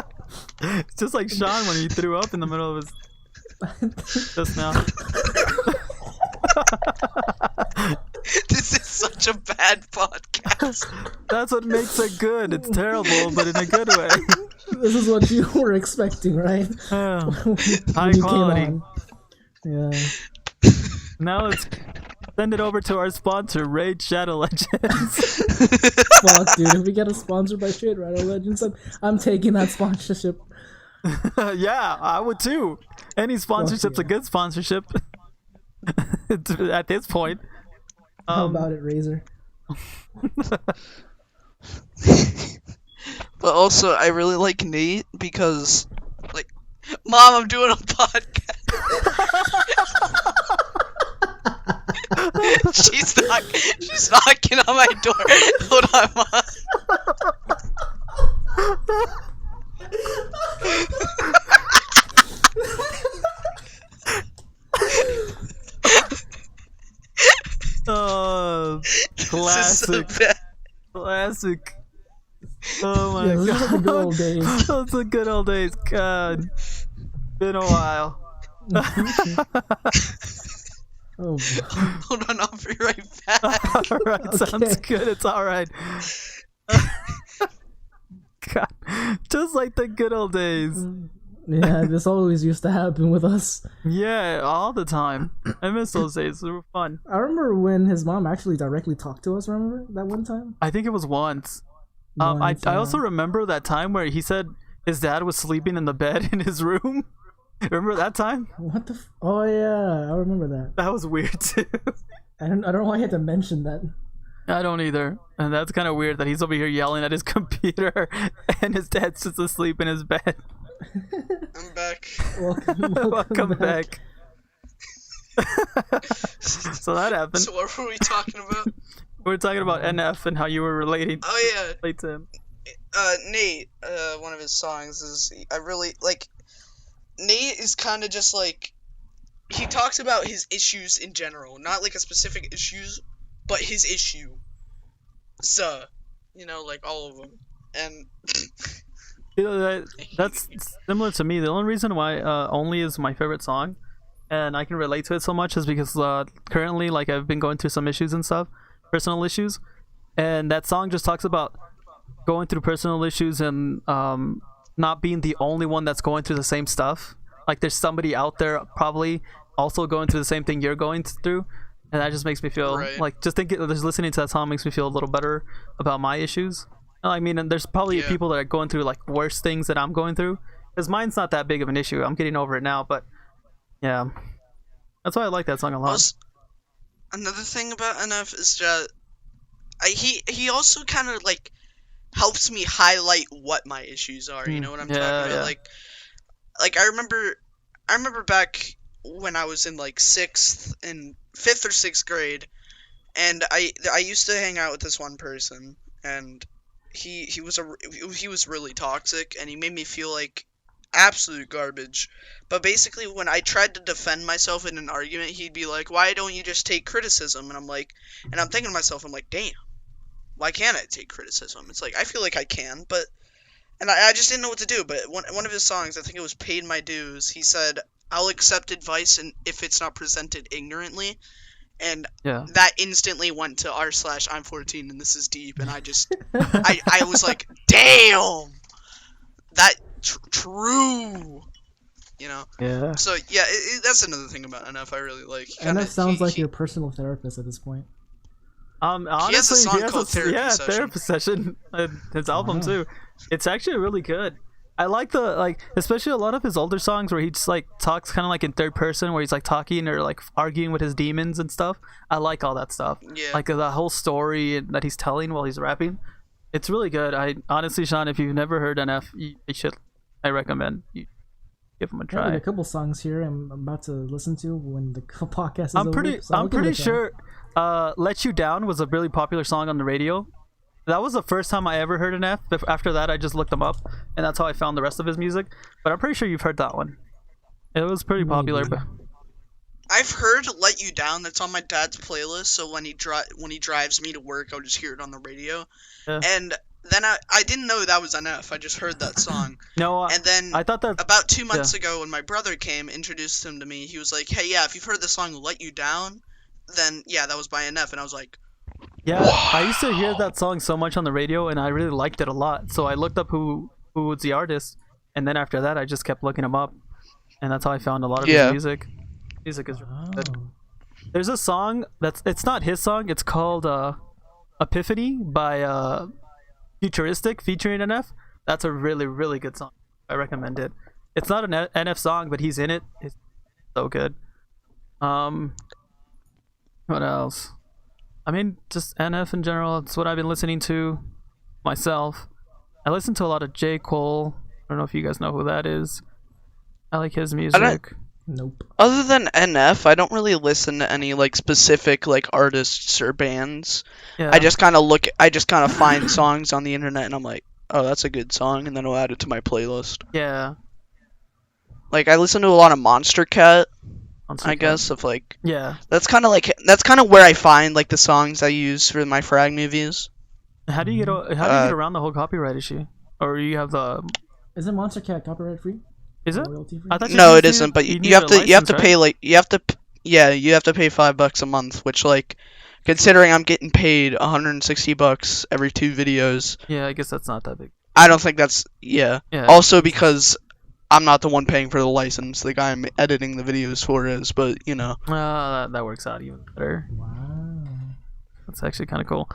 It's just like Sean when he threw up in the middle of his just now. This is such a bad podcast. That's what makes it good. It's terrible, but in a good way. This is what you were expecting, right? Oh, When high you came quality. on. Yeah. Now let's send it over to our sponsor, Raid Shadow Legends. Fuck, dude. If we get a sponsor by Shade Rider Legends, I'm taking that sponsorship. Yeah, I would too. Any sponsorship's a good sponsorship. At this point. How about it, Razor? But also, I really like Nate because, like, Mom, I'm doing a podcast. She's knocking on my door. Hold on, Mom. Oh, classic. This is so bad. Classic. Oh my Yeah, those are the god. good old days. Those are the good old days. God. Been a while. Oh, Hold on, I'll be right back. Alright, sounds good. It's alright. God. Just like the good old days. yeah, this always used to happen with us. Yeah, all the time. I miss those days. They were fun. I remember when his mom actually directly talked to us, remember? That one time? I think it was once. Once, I also remember that time where he said his dad was sleeping in the bed in his room. Remember that time? What the Oh, yeah, I remember that. That was weird too. I don't know why I had to mention that. I don't either. And that's kind of weird that he's over here yelling at his computer and his dad's just asleep in his bed. I'm back. Welcome back. So that happened. So what were we talking about? We were talking about NF and how you were relating Oh yeah, late to him. Nate. One of his songs is I really like. Nate is kind of just like he talks about his issues in general, not like a specific issues, but his issue. So, like all of them, and That's similar to me. The only reason why Only is my favorite song, and I can relate to it so much, is because currently, like, I've been going through some issues and stuff, personal issues, and that song just talks about going through personal issues and not being the only one that's going through the same stuff. Like, there's somebody out there probably also going through the same thing you're going through, and that just makes me feel like just listening to that song makes me feel a little better about my issues. I mean, and there's probably people that are going through like worse things that I'm going through, because mine's not that big of an issue. I'm getting over it now, but yeah, that's why I like that song a lot. Also, another thing about NF is that he also kind of like helps me highlight what my issues are. You know what I'm talking about? Yeah. Like I remember back when I was in like 5th or 6th grade, and I used to hang out with this one person, and he was really toxic, and he made me feel like absolute garbage. But basically, when I tried to defend myself in an argument, he'd be like, "Why don't you just take criticism?" And I'm thinking to myself, I'm like, damn, why can't I take criticism? It's like I feel like I can, but I just didn't know what to do. But one of his songs, I think it was "Paid My Dues," he said, "I'll accept advice and if it's not presented ignorantly." And that instantly went to r/I'm 14 and this is deep, and I just I was like, damn, that true, Yeah. So yeah, that's another thing about NF I really like. NF sounds like your personal therapist at this point. Honestly, he has a song called Therapy Session. Therapy Session. His album too. It's actually really good. I like especially a lot of his older songs where he just like talks kind of like in third person, where he's like talking or like arguing with his demons and stuff. I like all that stuff. Yeah. Like the whole story that he's telling while he's rapping. It's really good. I honestly, Sean, if you've never heard NF, you should. I recommend you give him a try. Yeah, a couple songs here I'm about to listen to when the podcast is over. I'm pretty sure "Let You Down" was a really popular song on the radio. That was the first time I ever heard an F. After that, I just looked him up, and that's how I found the rest of his music. But I'm pretty sure you've heard that one. It was pretty popular. But I've heard "Let You Down." That's on my dad's playlist. So when he drives me to work, I'll just hear it on the radio. Yeah. And then I didn't know that was NF. I just heard that song. No, and then I thought that about 2 months ago, when my brother came, introduced him to me. He was like, "Hey, yeah, if you've heard the song 'Let You Down,' then yeah, that was by NF, and I was like, Yeah, I used to hear that song so much on the radio, and I really liked it a lot. So I looked up who was the artist, and then after that, I just kept looking him up, and that's how I found a lot of his music. Music is really good. There's a song it's not his song. It's called Epiphany by Futuristic featuring NF. That's a really, really good song. I recommend it. It's not an NF song, but he's in it. It's so good. What else? I mean, just NF in general. It's what I've been listening to myself. I listen to a lot of J. Cole. I don't know if you guys know who that is. I like his music. Nope. Other than NF, I don't really listen to any like specific like artists or bands. Yeah. I just kind of find songs on the internet, and I'm like, oh, that's a good song, and then I'll add it to my playlist. Yeah. Like I listen to a lot of Monster Cat. Monster I Cat. guess of like Yeah. that's kind of where I find like the songs I use for my frag movies. How do you get around the whole copyright issue? Or you have the? Isn't Monster Cat copyright free? Is it? Royalty free? I thought No, it needed- isn't. But need you have a to license, pay right? like you have to pay $5 a month, which like considering I'm getting paid $160 every 2 videos, Yeah, I guess that's not that big. I don't think that's Yeah. Also because I'm not the one paying for the license, the guy I'm editing the videos for is, but you know. That works out even better. Wow. That's actually kind of cool.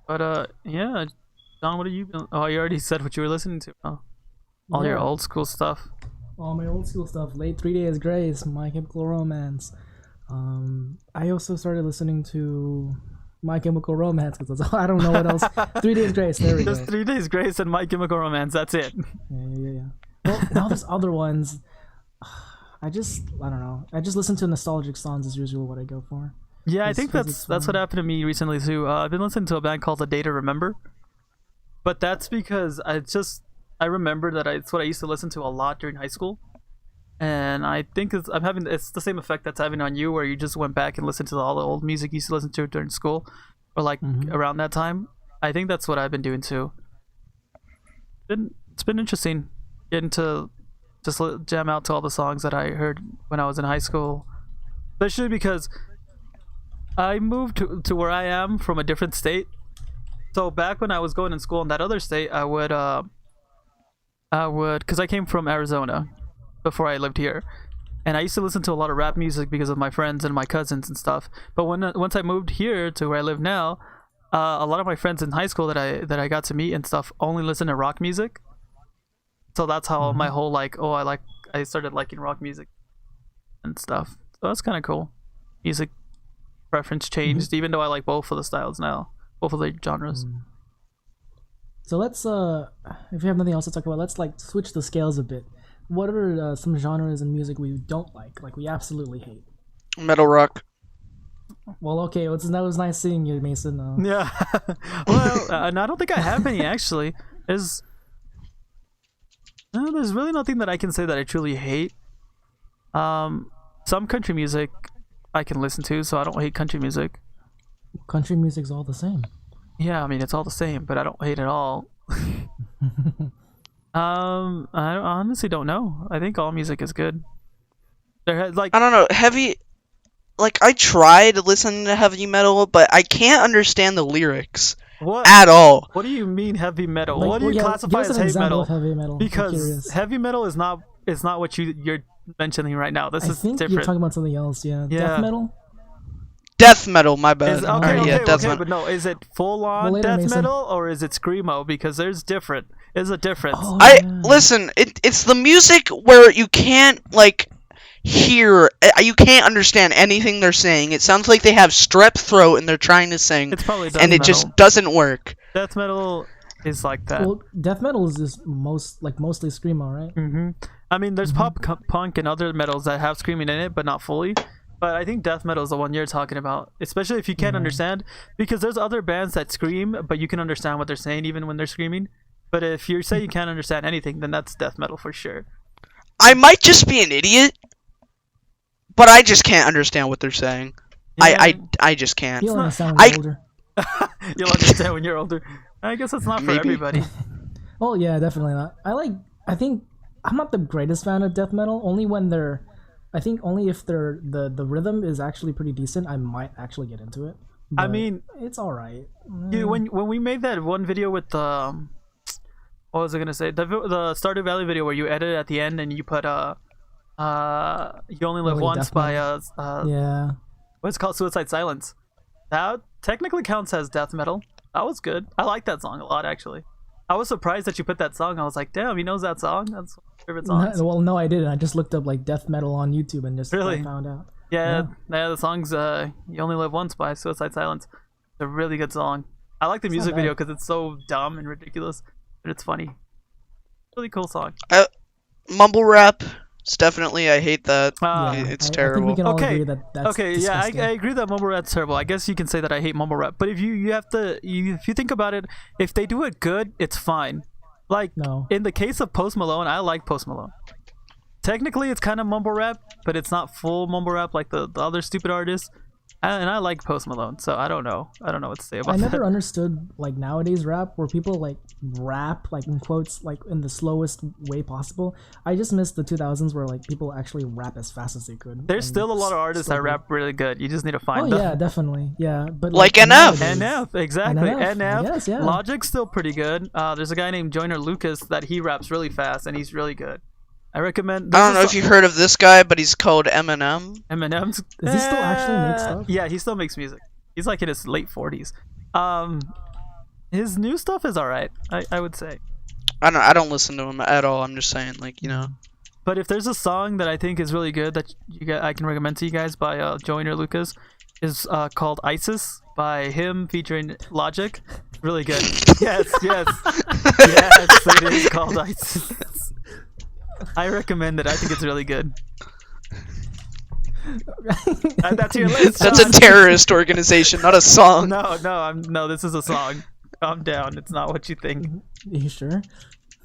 But yeah, John, what have you been? Oh, you already said what you were listening to. Oh, all your Yeah. old school stuff. All my old school stuff. Late 3 Days Grace, My Chemical Romance. I also started listening to My Chemical Romance because I don't know what else. 3 Days Grace. There we go. Just 3 Days Grace and My Chemical Romance. That's it. Yeah. Well, now there's other ones. I don't know. I just listen to nostalgic songs as usual. What I go for. Yeah, I Just think 'cause that's it's what fun. happened to me recently too. I've been listening to a band called A Day to Remember, but that's because I remember that it's what I used to listen to a lot during high school, and I think it's the same effect that's having on you, where you just went back and listened to all the old music you used to listen to during school, or like around that time. I think that's what I've been doing too. It's been interesting getting to just jam out to all the songs that I heard when I was in high school, especially because I moved to where I am from a different state. So back when I was going in school in that other state, I would because I came from Arizona before I lived here, and I used to listen to a lot of rap music because of my friends and my cousins and stuff. But once I moved here to where I live now, a lot of my friends in high school that I got to meet and stuff only listen to rock music. So that's how my whole I started liking rock music and stuff. So that's kind of cool. Music preference changed, even though I like both of the styles now, both of the genres. So let's if you have nothing else to talk about, let's like switch the scales a bit. What are some genres in music we don't like we absolutely hate? Metal rock. Well, okay, that was nice seeing you, Mason. Yeah. Well, and I don't think I have any actually. There's really nothing that I can say that I truly hate. Some country music I can listen to, so I don't hate country music. Country music's all the same. Yeah, I mean it's all the same, but I don't hate it all. I honestly don't know. I think all music is good. I don't know, heavy. Like I try to listen to heavy metal, but I can't understand the lyrics What at all. What do you mean heavy metal? Like, What do you classify give us as an heavy example metal? of heavy metal. I'm Because curious. heavy metal is not what you're mentioning right now. This I is think you're different. talking about something else. Yeah, Yeah. death metal. Death metal, my bad. Okay, Alright, yeah, death metal. but no, is it full on Well, later, death Mason. metal or is it screamo? Because there's a difference. Oh, I yeah. listen. It's the music where you can't like hear. You can't understand anything they're saying. It sounds like they have strep throat and they're trying to sing, It's probably death and it metal. just doesn't work. Death metal is like that. Well, death metal is just mostly screamo, right? I mean, there's punk and other metals that have screaming in it, but not fully. But I think death metal is the one you're talking about, especially if you can't understand, because there's other bands that scream, but you can understand what they're saying even when they're screaming. But if you say you can't understand anything, then that's death metal for sure. I might just be an idiot, but I just can't understand what they're saying. Yeah. I just can't. You'll understand when you're older. You'll understand when you're older. I guess it's not for Maybe. everybody. Oh yeah, definitely not. I think I'm not the greatest fan of death metal. Only when they're I think only if the rhythm is actually pretty decent, I might actually get into it. I But mean, it's all right. when we made that one video with the what was I gonna say, the Stardew Valley video where you edit at the end and you put You Only Live Really Once death by Yeah. what's it called, Suicide Silence. That technically counts as death metal. That was good. I like that song a lot, actually. I was surprised that you put that song. I was like, damn, he knows that song. That's one of my favorite songs. No, I didn't. I just looked up like death metal on YouTube and just Really? found out. Yeah, the song's You Only Live Once by Suicide Silence. It's a really good song. I like the music bad. video because it's so dumb and ridiculous, but it's funny. Really cool song. Mumble rap. It's definitely. I hate that. It's I terrible. think we can all Okay, agree that that's Okay, yeah, I disgusting. agree that mumble rap's terrible. I guess you can say that I hate mumble rap, but if you have to, if you think about it, if they do it good, it's fine. Like No. in the case of Post Malone, I like Post Malone. Technically, it's kind of mumble rap, but it's not full mumble rap like the other stupid artists. And I like Post Malone, so I don't know what to say about I that. never understood like nowadays rap where people like rap like in quotes like in the slowest way possible. I just miss the 2000s where like people actually rap as fast as they could. There's and still a lot of artists that slowly. rap really good. You just need to Oh find them. yeah, definitely. Yeah, but Like NF. nowadays- NF, exactly. NF, NF. yes, yeah. Logic's still pretty good. There's a guy named Joyner Lucas that he raps really fast and he's really good. I recommend. I don't know if you've heard of this guy, but he's called Eminem. Eminem's. Does he still actually make stuff? Yeah, he still makes music. He's like in his late 40s. His new stuff is alright. I would say. I don't listen to him at all. I'm just saying, like, you know. But if there's a song that I think is really good that I can recommend to you guys by Joyner Lucas, is called "ISIS" by him featuring Logic. Really good. Yes, yes, yes. It is called "ISIS." I recommend it. I think it's really good. Add that to your list. That's a terrorist organization, not a song. No. This is a song. Calm down. It's not what you think. You sure?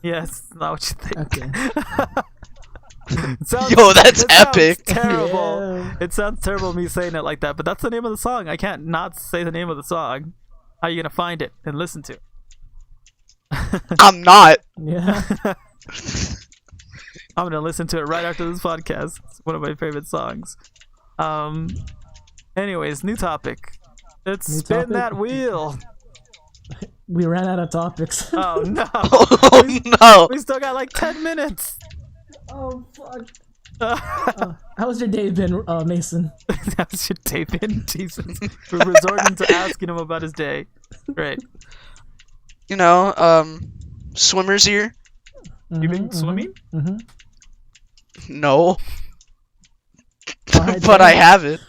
Yes, it's not what you think. Okay. Yo, that's it sounds epic. Terrible. Yeah. It sounds terrible me saying it like that, but that's the name of the song. I can't not say the name of the song. How are you gonna find it and listen to it? I'm not. Yeah. I'm gonna listen to it right after this podcast. It's one of my favorite songs. Anyways, new topic. Let's New spin topic? that wheel. We ran out of topics. Oh no. Oh no. We still got like 10 minutes. Oh fuck. How's your day been, Mason? That was your day been? Jesus. We're resorting to asking him about his day. Great. You know, swimmer's ear? You been swimming? Mm-hmm. No. Alright, But I have it.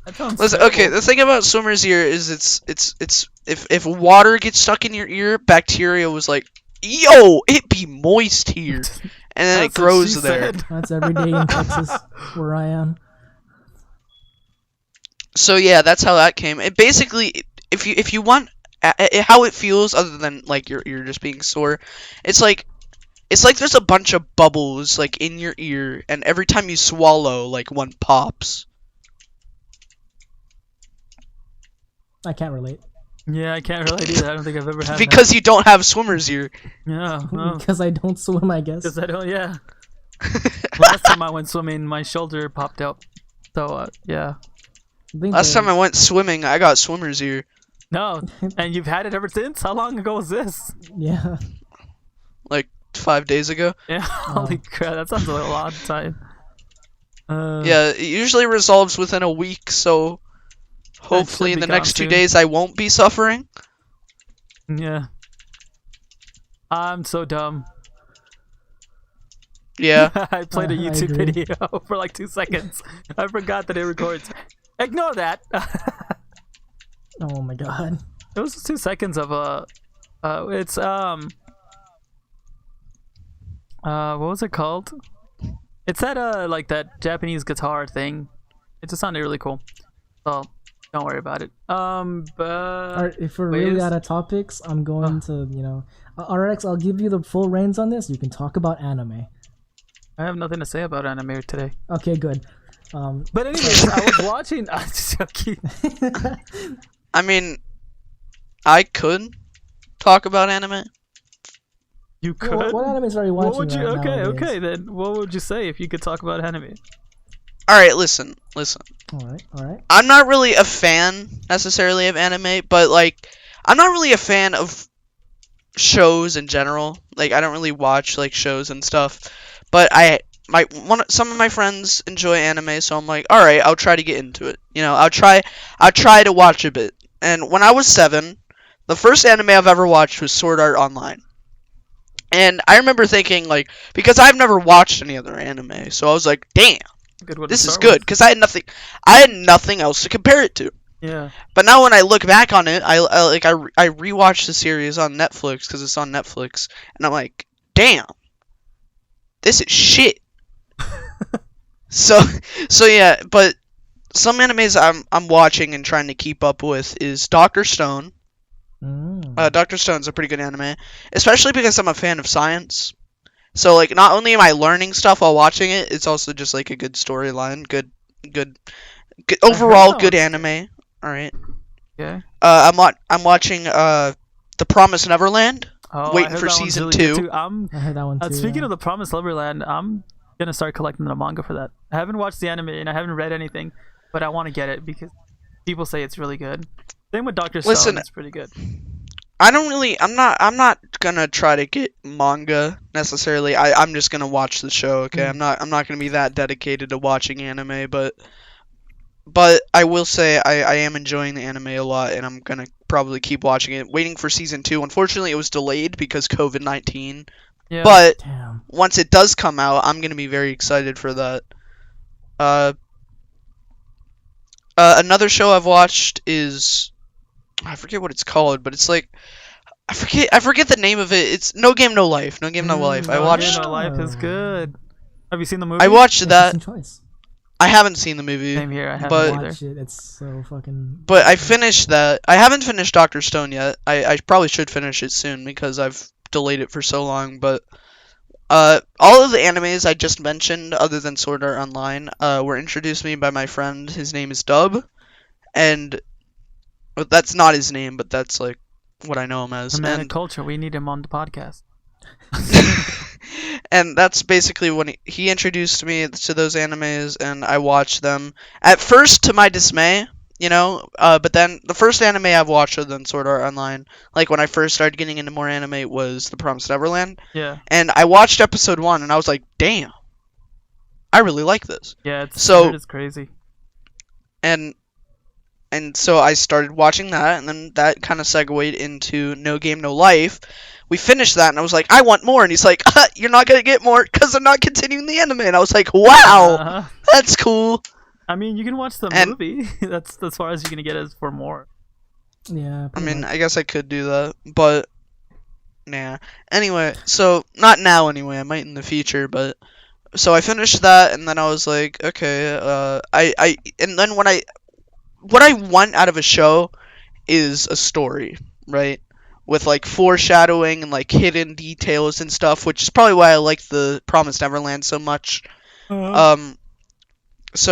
That sounds Listen, terrible. okay, the thing about swimmer's ear is it's if water gets stuck in your ear, bacteria was like, yo, it be moist here, and then it That's what grows she there. said. That's every day in Texas where I am. So yeah, that's how that came. It basically, if you want how it feels, other than like you're just being sore, it's like there's a bunch of bubbles like in your ear, and every time you swallow, like one pops. I can't relate. Yeah, I can't relate either. I don't think I've ever had Because you don't have swimmer's ear. that. Yeah, no. Because I don't swim, I guess. Because I don't, yeah. Last time I went swimming, my shoulder popped out. So, yeah. Last time I went swimming, I got swimmer's ear. No, and you've had it ever since? How long ago was this? Yeah. Like 5 days ago. Yeah, holy crap, that sounds like a long time. Yeah, it usually resolves within a week, so hopefully in be the gone next 2 soon. days I won't be suffering. Yeah. I'm so dumb. Yeah. I played a I YouTube agree. video for like 2 seconds. I forgot that it records. Ignore that. Oh my god. It was just 2 seconds of it's what was it called? It's that like that Japanese guitar thing. It just sounded really cool. So don't worry about it. But Alright, if we're wait, really is- out of topics, I'm going to, RX, I'll give you the full reins on this. You can talk about anime. I have nothing to say about anime today. Okay, good. But anyways, I was watching. I'm just joking. I mean, I could talk about anime. You could. What animes are you watching? What would you? right Okay, nowadays? okay. Then what would you say if you could talk about anime? All right, listen. All right. I'm not really a fan necessarily of anime, but like I'm not really a fan of shows in general. Like I don't really watch like shows and stuff. But some of my friends enjoy anime, so I'm like, all right, I'll try to get into it. You know, I'll try to watch a bit. And when I was 7, the first anime I've ever watched was Sword Art Online. And I remember thinking like, because I've never watched any other anime, so I was like, damn, this is good, because I had nothing else to compare it to. Yeah. But now when I look back on it, I rewatched the series on Netflix because it's on Netflix, and I'm like, damn, this is shit. so yeah, but some animes I'm watching and trying to keep up with is Dr. Stone. Dr. Stone's a pretty good anime, especially because I'm a fan of science. So like, not only am I learning stuff while watching it, it's also just like a good storyline, good overall good anime. All right. Okay. I'm watching The Promised Neverland. Oh, Waiting for season 2. I heard that one too. Speaking of The Promised Neverland, I'm gonna start collecting the manga for that. I haven't watched the anime and I haven't read anything, but I want to get it because people say it's really good. Same with Dr. Stone, it's pretty good. I'm not gonna try to get manga necessarily. I'm just gonna watch the show, okay? I'm not gonna be that dedicated to watching anime, but I will say I am enjoying the anime a lot, and I'm gonna probably keep watching it. Waiting for season 2. Unfortunately, it was delayed because COVID-19. Yeah. But Damn. once it does come out, I'm gonna be very excited for that. Another show I've watched is, I forget what it's called, but it's like, I forget the name of it. It's No Game No Life. No Game No Life. I watched. No Game No Life is good. Have you seen the movie? I watched that. Choice. I haven't seen the movie. Same here. I haven't but either. Watch it. It's so fucking. But I finished that. I haven't finished Dr. Stone yet. I probably should finish it soon because I've delayed it for so long. But all of the animes I just mentioned, other than Sword Art Online, were introduced to me by my friend. His name is Dub, and that's not his name, but that's like what I know him as. The man of culture. We need him on the podcast. And that's basically when he introduced me to those animes, and I watched them. At first, to my dismay, you know, but then the first anime I've watched other than Sword Art Online, like when I first started getting into more anime, was The Promised Neverland. Yeah. And I watched episode 1, and I was like, damn, I really like this. Yeah, it's crazy. And so I started watching that, and then that kind of segued into No Game No Life. We finished that, and I was like, I want more. And he's like, you're not going to get more because I'm not continuing the anime. And I was like, wow, that's cool. I mean, you can watch the movie. That's as far as you're going to get as for more. Yeah. I mean, I guess I could do that, but nah. Anyway, so not now anyway. I might in the future, but so I finished that, and then I was like, okay. And then what I want out of a show is a story, right? With like foreshadowing and like hidden details and stuff, which is probably why I like The Promised Neverland so much. So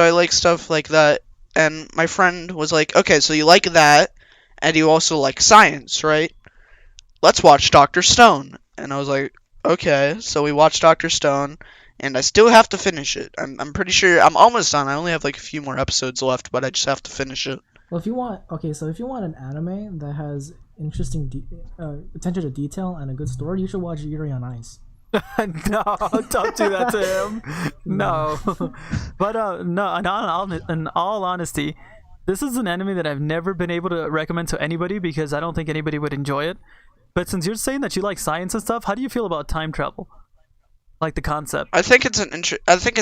I like stuff like that. And my friend was like, okay, so you like that, and you also like science, right? Let's watch Dr. Stone. And I was like, okay. So we watched Dr. Stone, and I still have to finish it. I'm pretty sure I'm almost done. I only have like a few more episodes left, but I just have to finish it. Well, if you want an anime that has interesting attention to detail and a good story, you should watch Yuri on Ice. No, don't do that to him. No. But no, in all honesty, this is an anime that I've never been able to recommend to anybody because I don't think anybody would enjoy it. But since you're saying that you like science and stuff, how do you feel about time travel? Like the concept. I think it's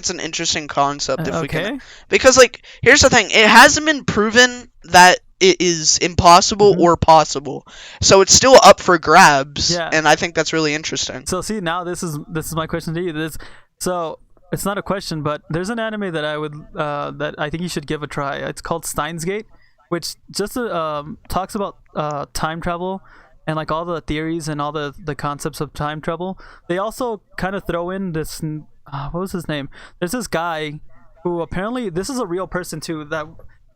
an interesting concept if we Okay. can, because like here's the thing, it hasn't been proven that it is impossible or possible, so it's still up for grabs. Yeah. And I think that's really interesting. So see, now this is my question to you. So it's not a question, but there's an anime that I would that I think you should give a try. It's called Steins Gate, which just talks about time travel and like all the theories and all the concepts of time travel. They also kind of throw in this what was his name? There's this guy who apparently, this is a real person too, that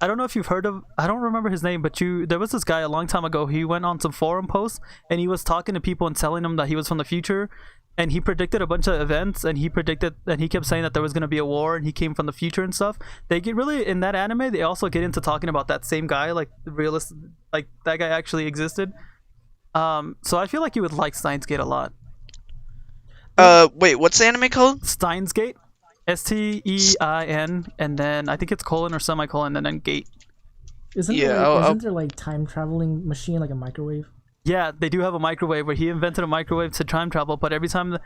I don't know if you've heard of. I don't remember his name, but there was this guy a long time ago. He went on some forum posts and he was talking to people and telling them that he was from the future, and he predicted a bunch of events, and he kept saying that there was gonna be a war, and he came from the future and stuff. They get really in that anime. They also get into talking about that same guy, like the realist, like that guy actually existed. So I feel like you would like Steins Gate a lot. Wait, what's the anime called? Steins Gate. Stein, and then I think it's colon or semicolon, and then gate. Isn't there like time traveling machine, like a microwave? Yeah, they do have a microwave where he invented a microwave to time travel, but every time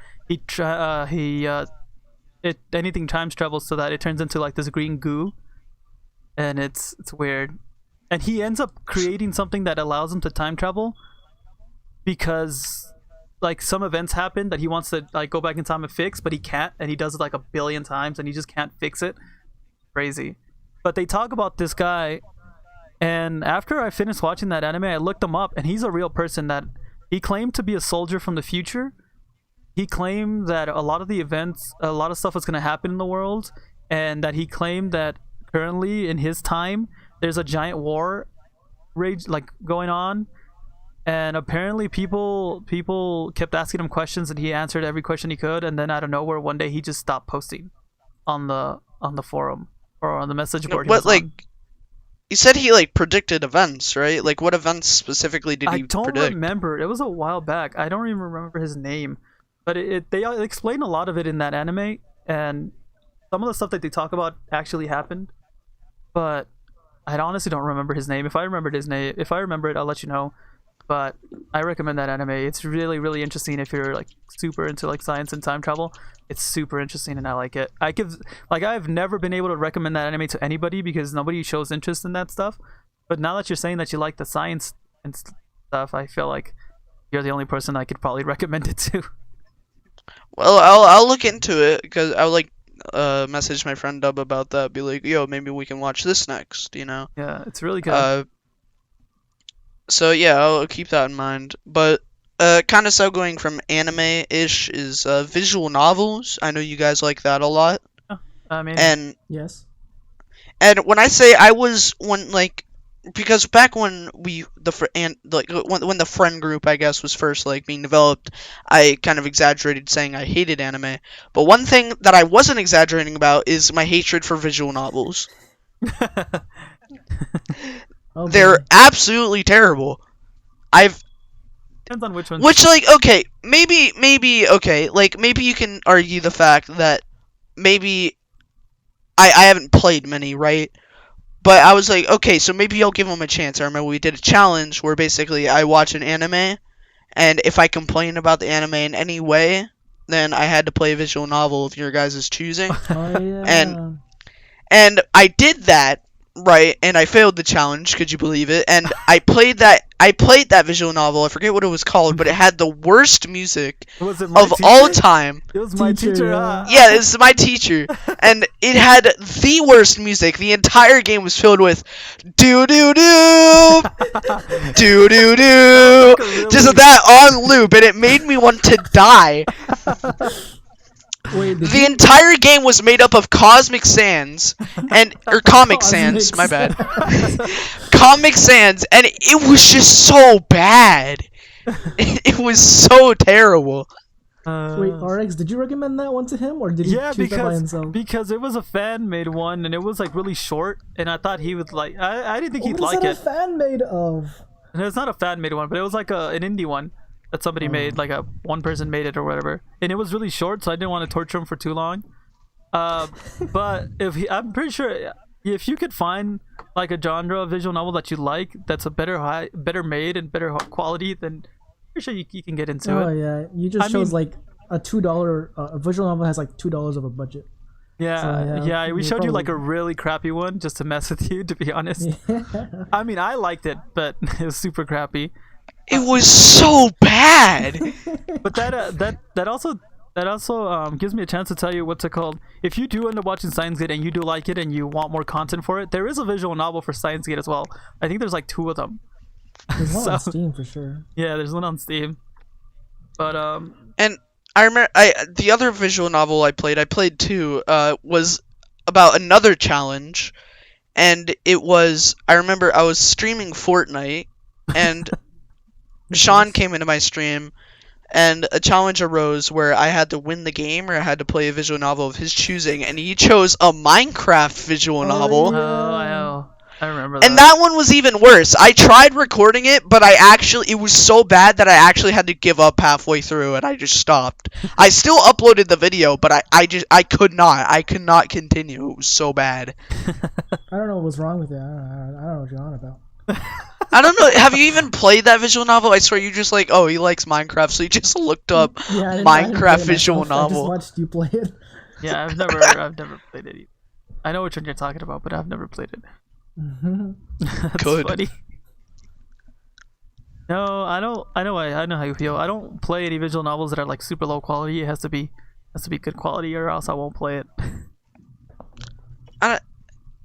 anything time travels to that, it turns into like this green goo, and it's weird. And he ends up creating something that allows him to time travel because like some events happen that he wants to like go back in time and fix, but he can't, and he does it like a billion times and he just can't fix it. Crazy. But they talk about this guy, and after I finished watching that anime, I looked him up, and he's a real person. That he claimed to be a soldier from the future. He claimed that a lot of the events, a lot of stuff was going to happen in the world, and that he claimed that currently in his time there's a giant war rage like going on. And apparently people kept asking him questions, and he answered every question he could, and then out of nowhere one day he just stopped posting on the forum or on the message board. What, like, you said he like predicted events, right? Like, what events specifically did he predict? I don't remember. It was a while back. I don't even remember his name, but they explain a lot of it in that anime, and some of the stuff that they talk about actually happened, but I honestly don't remember his name. If I remember it, I'll let you know. But I recommend that anime. It's really, really interesting if you're like super into like science and time travel. It's super interesting, and I like it. I've never been able to recommend that anime to anybody because nobody shows interest in that stuff. But now that you're saying that you like the science and stuff, I feel like you're the only person I could probably recommend it to. Well, I'll look into it because I'll like message my friend Dub about that. Be like, yo, maybe we can watch this next. You know? Yeah, it's really good. So yeah, I'll keep that in mind. But kind of segueing from anime-ish is visual novels. I know you guys like that a lot. I mean, and yes. And when I say because back when when the friend group, I guess, was first like being developed, I kind of exaggerated saying I hated anime. But one thing that I wasn't exaggerating about is my hatred for visual novels. Okay. They're absolutely terrible. Depends on which one. Which, like, okay, maybe, okay, like, maybe you can argue the fact that maybe I haven't played many, right? But I was like, okay, so maybe I'll give them a chance. I remember we did a challenge where basically I watch an anime, and if I complain about the anime in any way, then I had to play a visual novel of your guys' choosing. Oh, yeah. And I did that. Right, and I failed the challenge. Could you believe it? And I played that visual novel. I forget what it was called, but it had the worst music of all time. It was my teacher. Yeah, it's my teacher, and it had the worst music. The entire game was filled with do do do do do do, just that on loop, and it made me want to die. Wait, the entire game was made up of Cosmic Sans or Comic Sans, my bad. Comic Sans, and it was just so bad. It was so terrible. Wait, RX, did you recommend that one to him, or did he choose that by himself? Because it was a fan-made one, and it was like really short, and I thought he would like. I didn't think he'd like it. What is that a fan-made of? And it's not a fan-made one, but it was like an indie one that somebody made, like one person made it or whatever, and it was really short, so I didn't want to torture him for too long. But I'm pretty sure if you could find like a genre of visual novel that you like, that's a better made and better quality, then I'm pretty sure you can get into it. Oh yeah, you just chose like a $2. A visual novel has like $2 of a budget. Yeah, so, yeah. We showed you like a really crappy one just to mess with you, to be honest. Yeah. I mean, I liked it, but it was super crappy. It was so bad. But that also gives me a chance to tell you what's it called. If you do end up watching Steins Gate and you do like it and you want more content for it, there is a visual novel for Steins Gate as well. I think there's like 2 of them. There's one on Steam for sure. Yeah, there's one on Steam. But and I remember the other visual novel I played 2, was about another challenge, and I remember I was streaming Fortnite, and Sean came into my stream, and a challenge arose where I had to win the game or I had to play a visual novel of his choosing, and he chose a Minecraft visual novel. Oh, I remember that. And that one was even worse. I tried recording it, but it was so bad that I actually had to give up halfway through, and I just stopped. I still uploaded the video, but I could not continue. It was so bad. I don't know what was wrong with it. I don't know what you're on about. I don't know. Have you even played that visual novel? I swear you just like, oh, he likes Minecraft, so you just looked up I didn't Minecraft play it visual myself. novel. I just watched you play it. Yeah, I've never played it either. I know which one you're talking about, but I've never played it. That's Good. funny. No, I know how you feel. I don't play any visual novels that are like super low quality. It has to be good quality, or else I won't play it.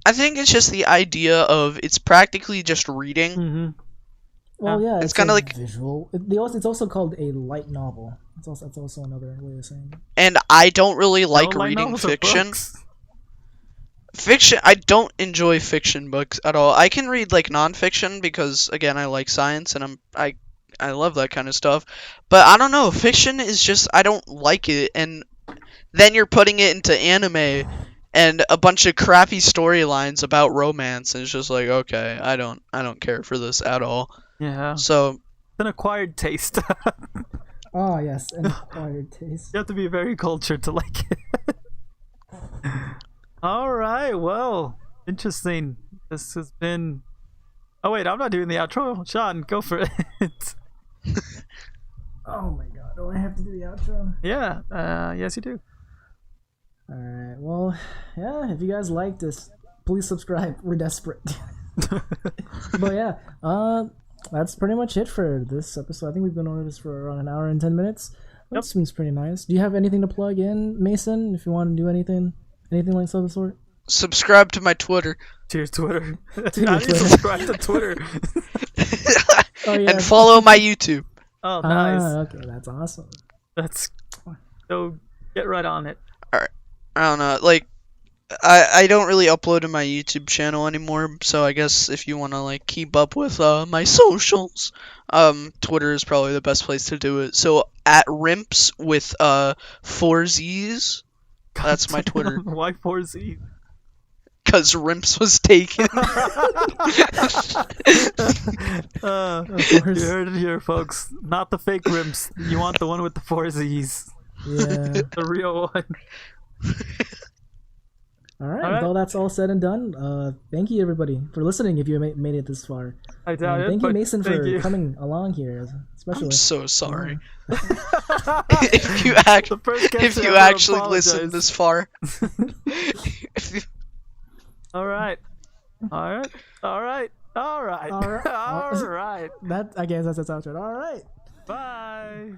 I think it's just the idea of it's practically just reading. Mm-hmm. Well, yeah, It's kinda a like- visual. It's also called a light novel. That's also another way of saying it. And I don't really like No, light reading novels are fiction. books. Fiction, I don't enjoy fiction books at all. I can read like nonfiction because again I like science and I love that kind of stuff. But I don't know, fiction is just I don't like it, and then you're putting it into anime and a bunch of crappy storylines about romance, and it's just like, okay, I don't care for this at all. Yeah, So it's an acquired taste. Oh yes, an acquired taste. You have to be very cultured to like it. All right, well, interesting. This has been. Oh wait, I'm not doing the outro. Sean, go for it. Oh my god, do I have to do the outro? Yeah. Yes, you do. Alright, well, yeah, if you guys like this, please subscribe. We're desperate. But yeah, that's pretty much it for this episode. I think we've been on this for around an hour and 10 minutes. That Yep. seems pretty nice. Do you have anything to plug in, Mason, if you want to do anything like of the sort? subscribe to my Twitter To your Twitter. To How your do you Twitter. subscribe to Twitter? Oh yeah. and follow my YouTube. Oh, nice. Okay, that's awesome. That's so. Get right on it. I don't know, like I don't really upload to my YouTube channel anymore, so I guess if you want to like keep up with my socials, Twitter is probably the best place to do it. So at Rimpz with 4 Z's. That's my Twitter. Why 4Z? Because Rimpz was taken. course. You heard it here, folks. Not the fake Rimpz. You want the one with the 4Z's. Yeah. The real one. Alright, with all that's all said and done, thank you everybody for listening if you made it this far. I doubt it. Thank you, but Mason, thank for you. coming along here, especially. I'm so sorry. The first guest If to you ever actually apologize. listened this far. If you- All right. Alright. All right. That I guess that's outro. Alright. Bye.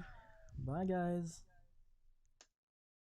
Bye guys.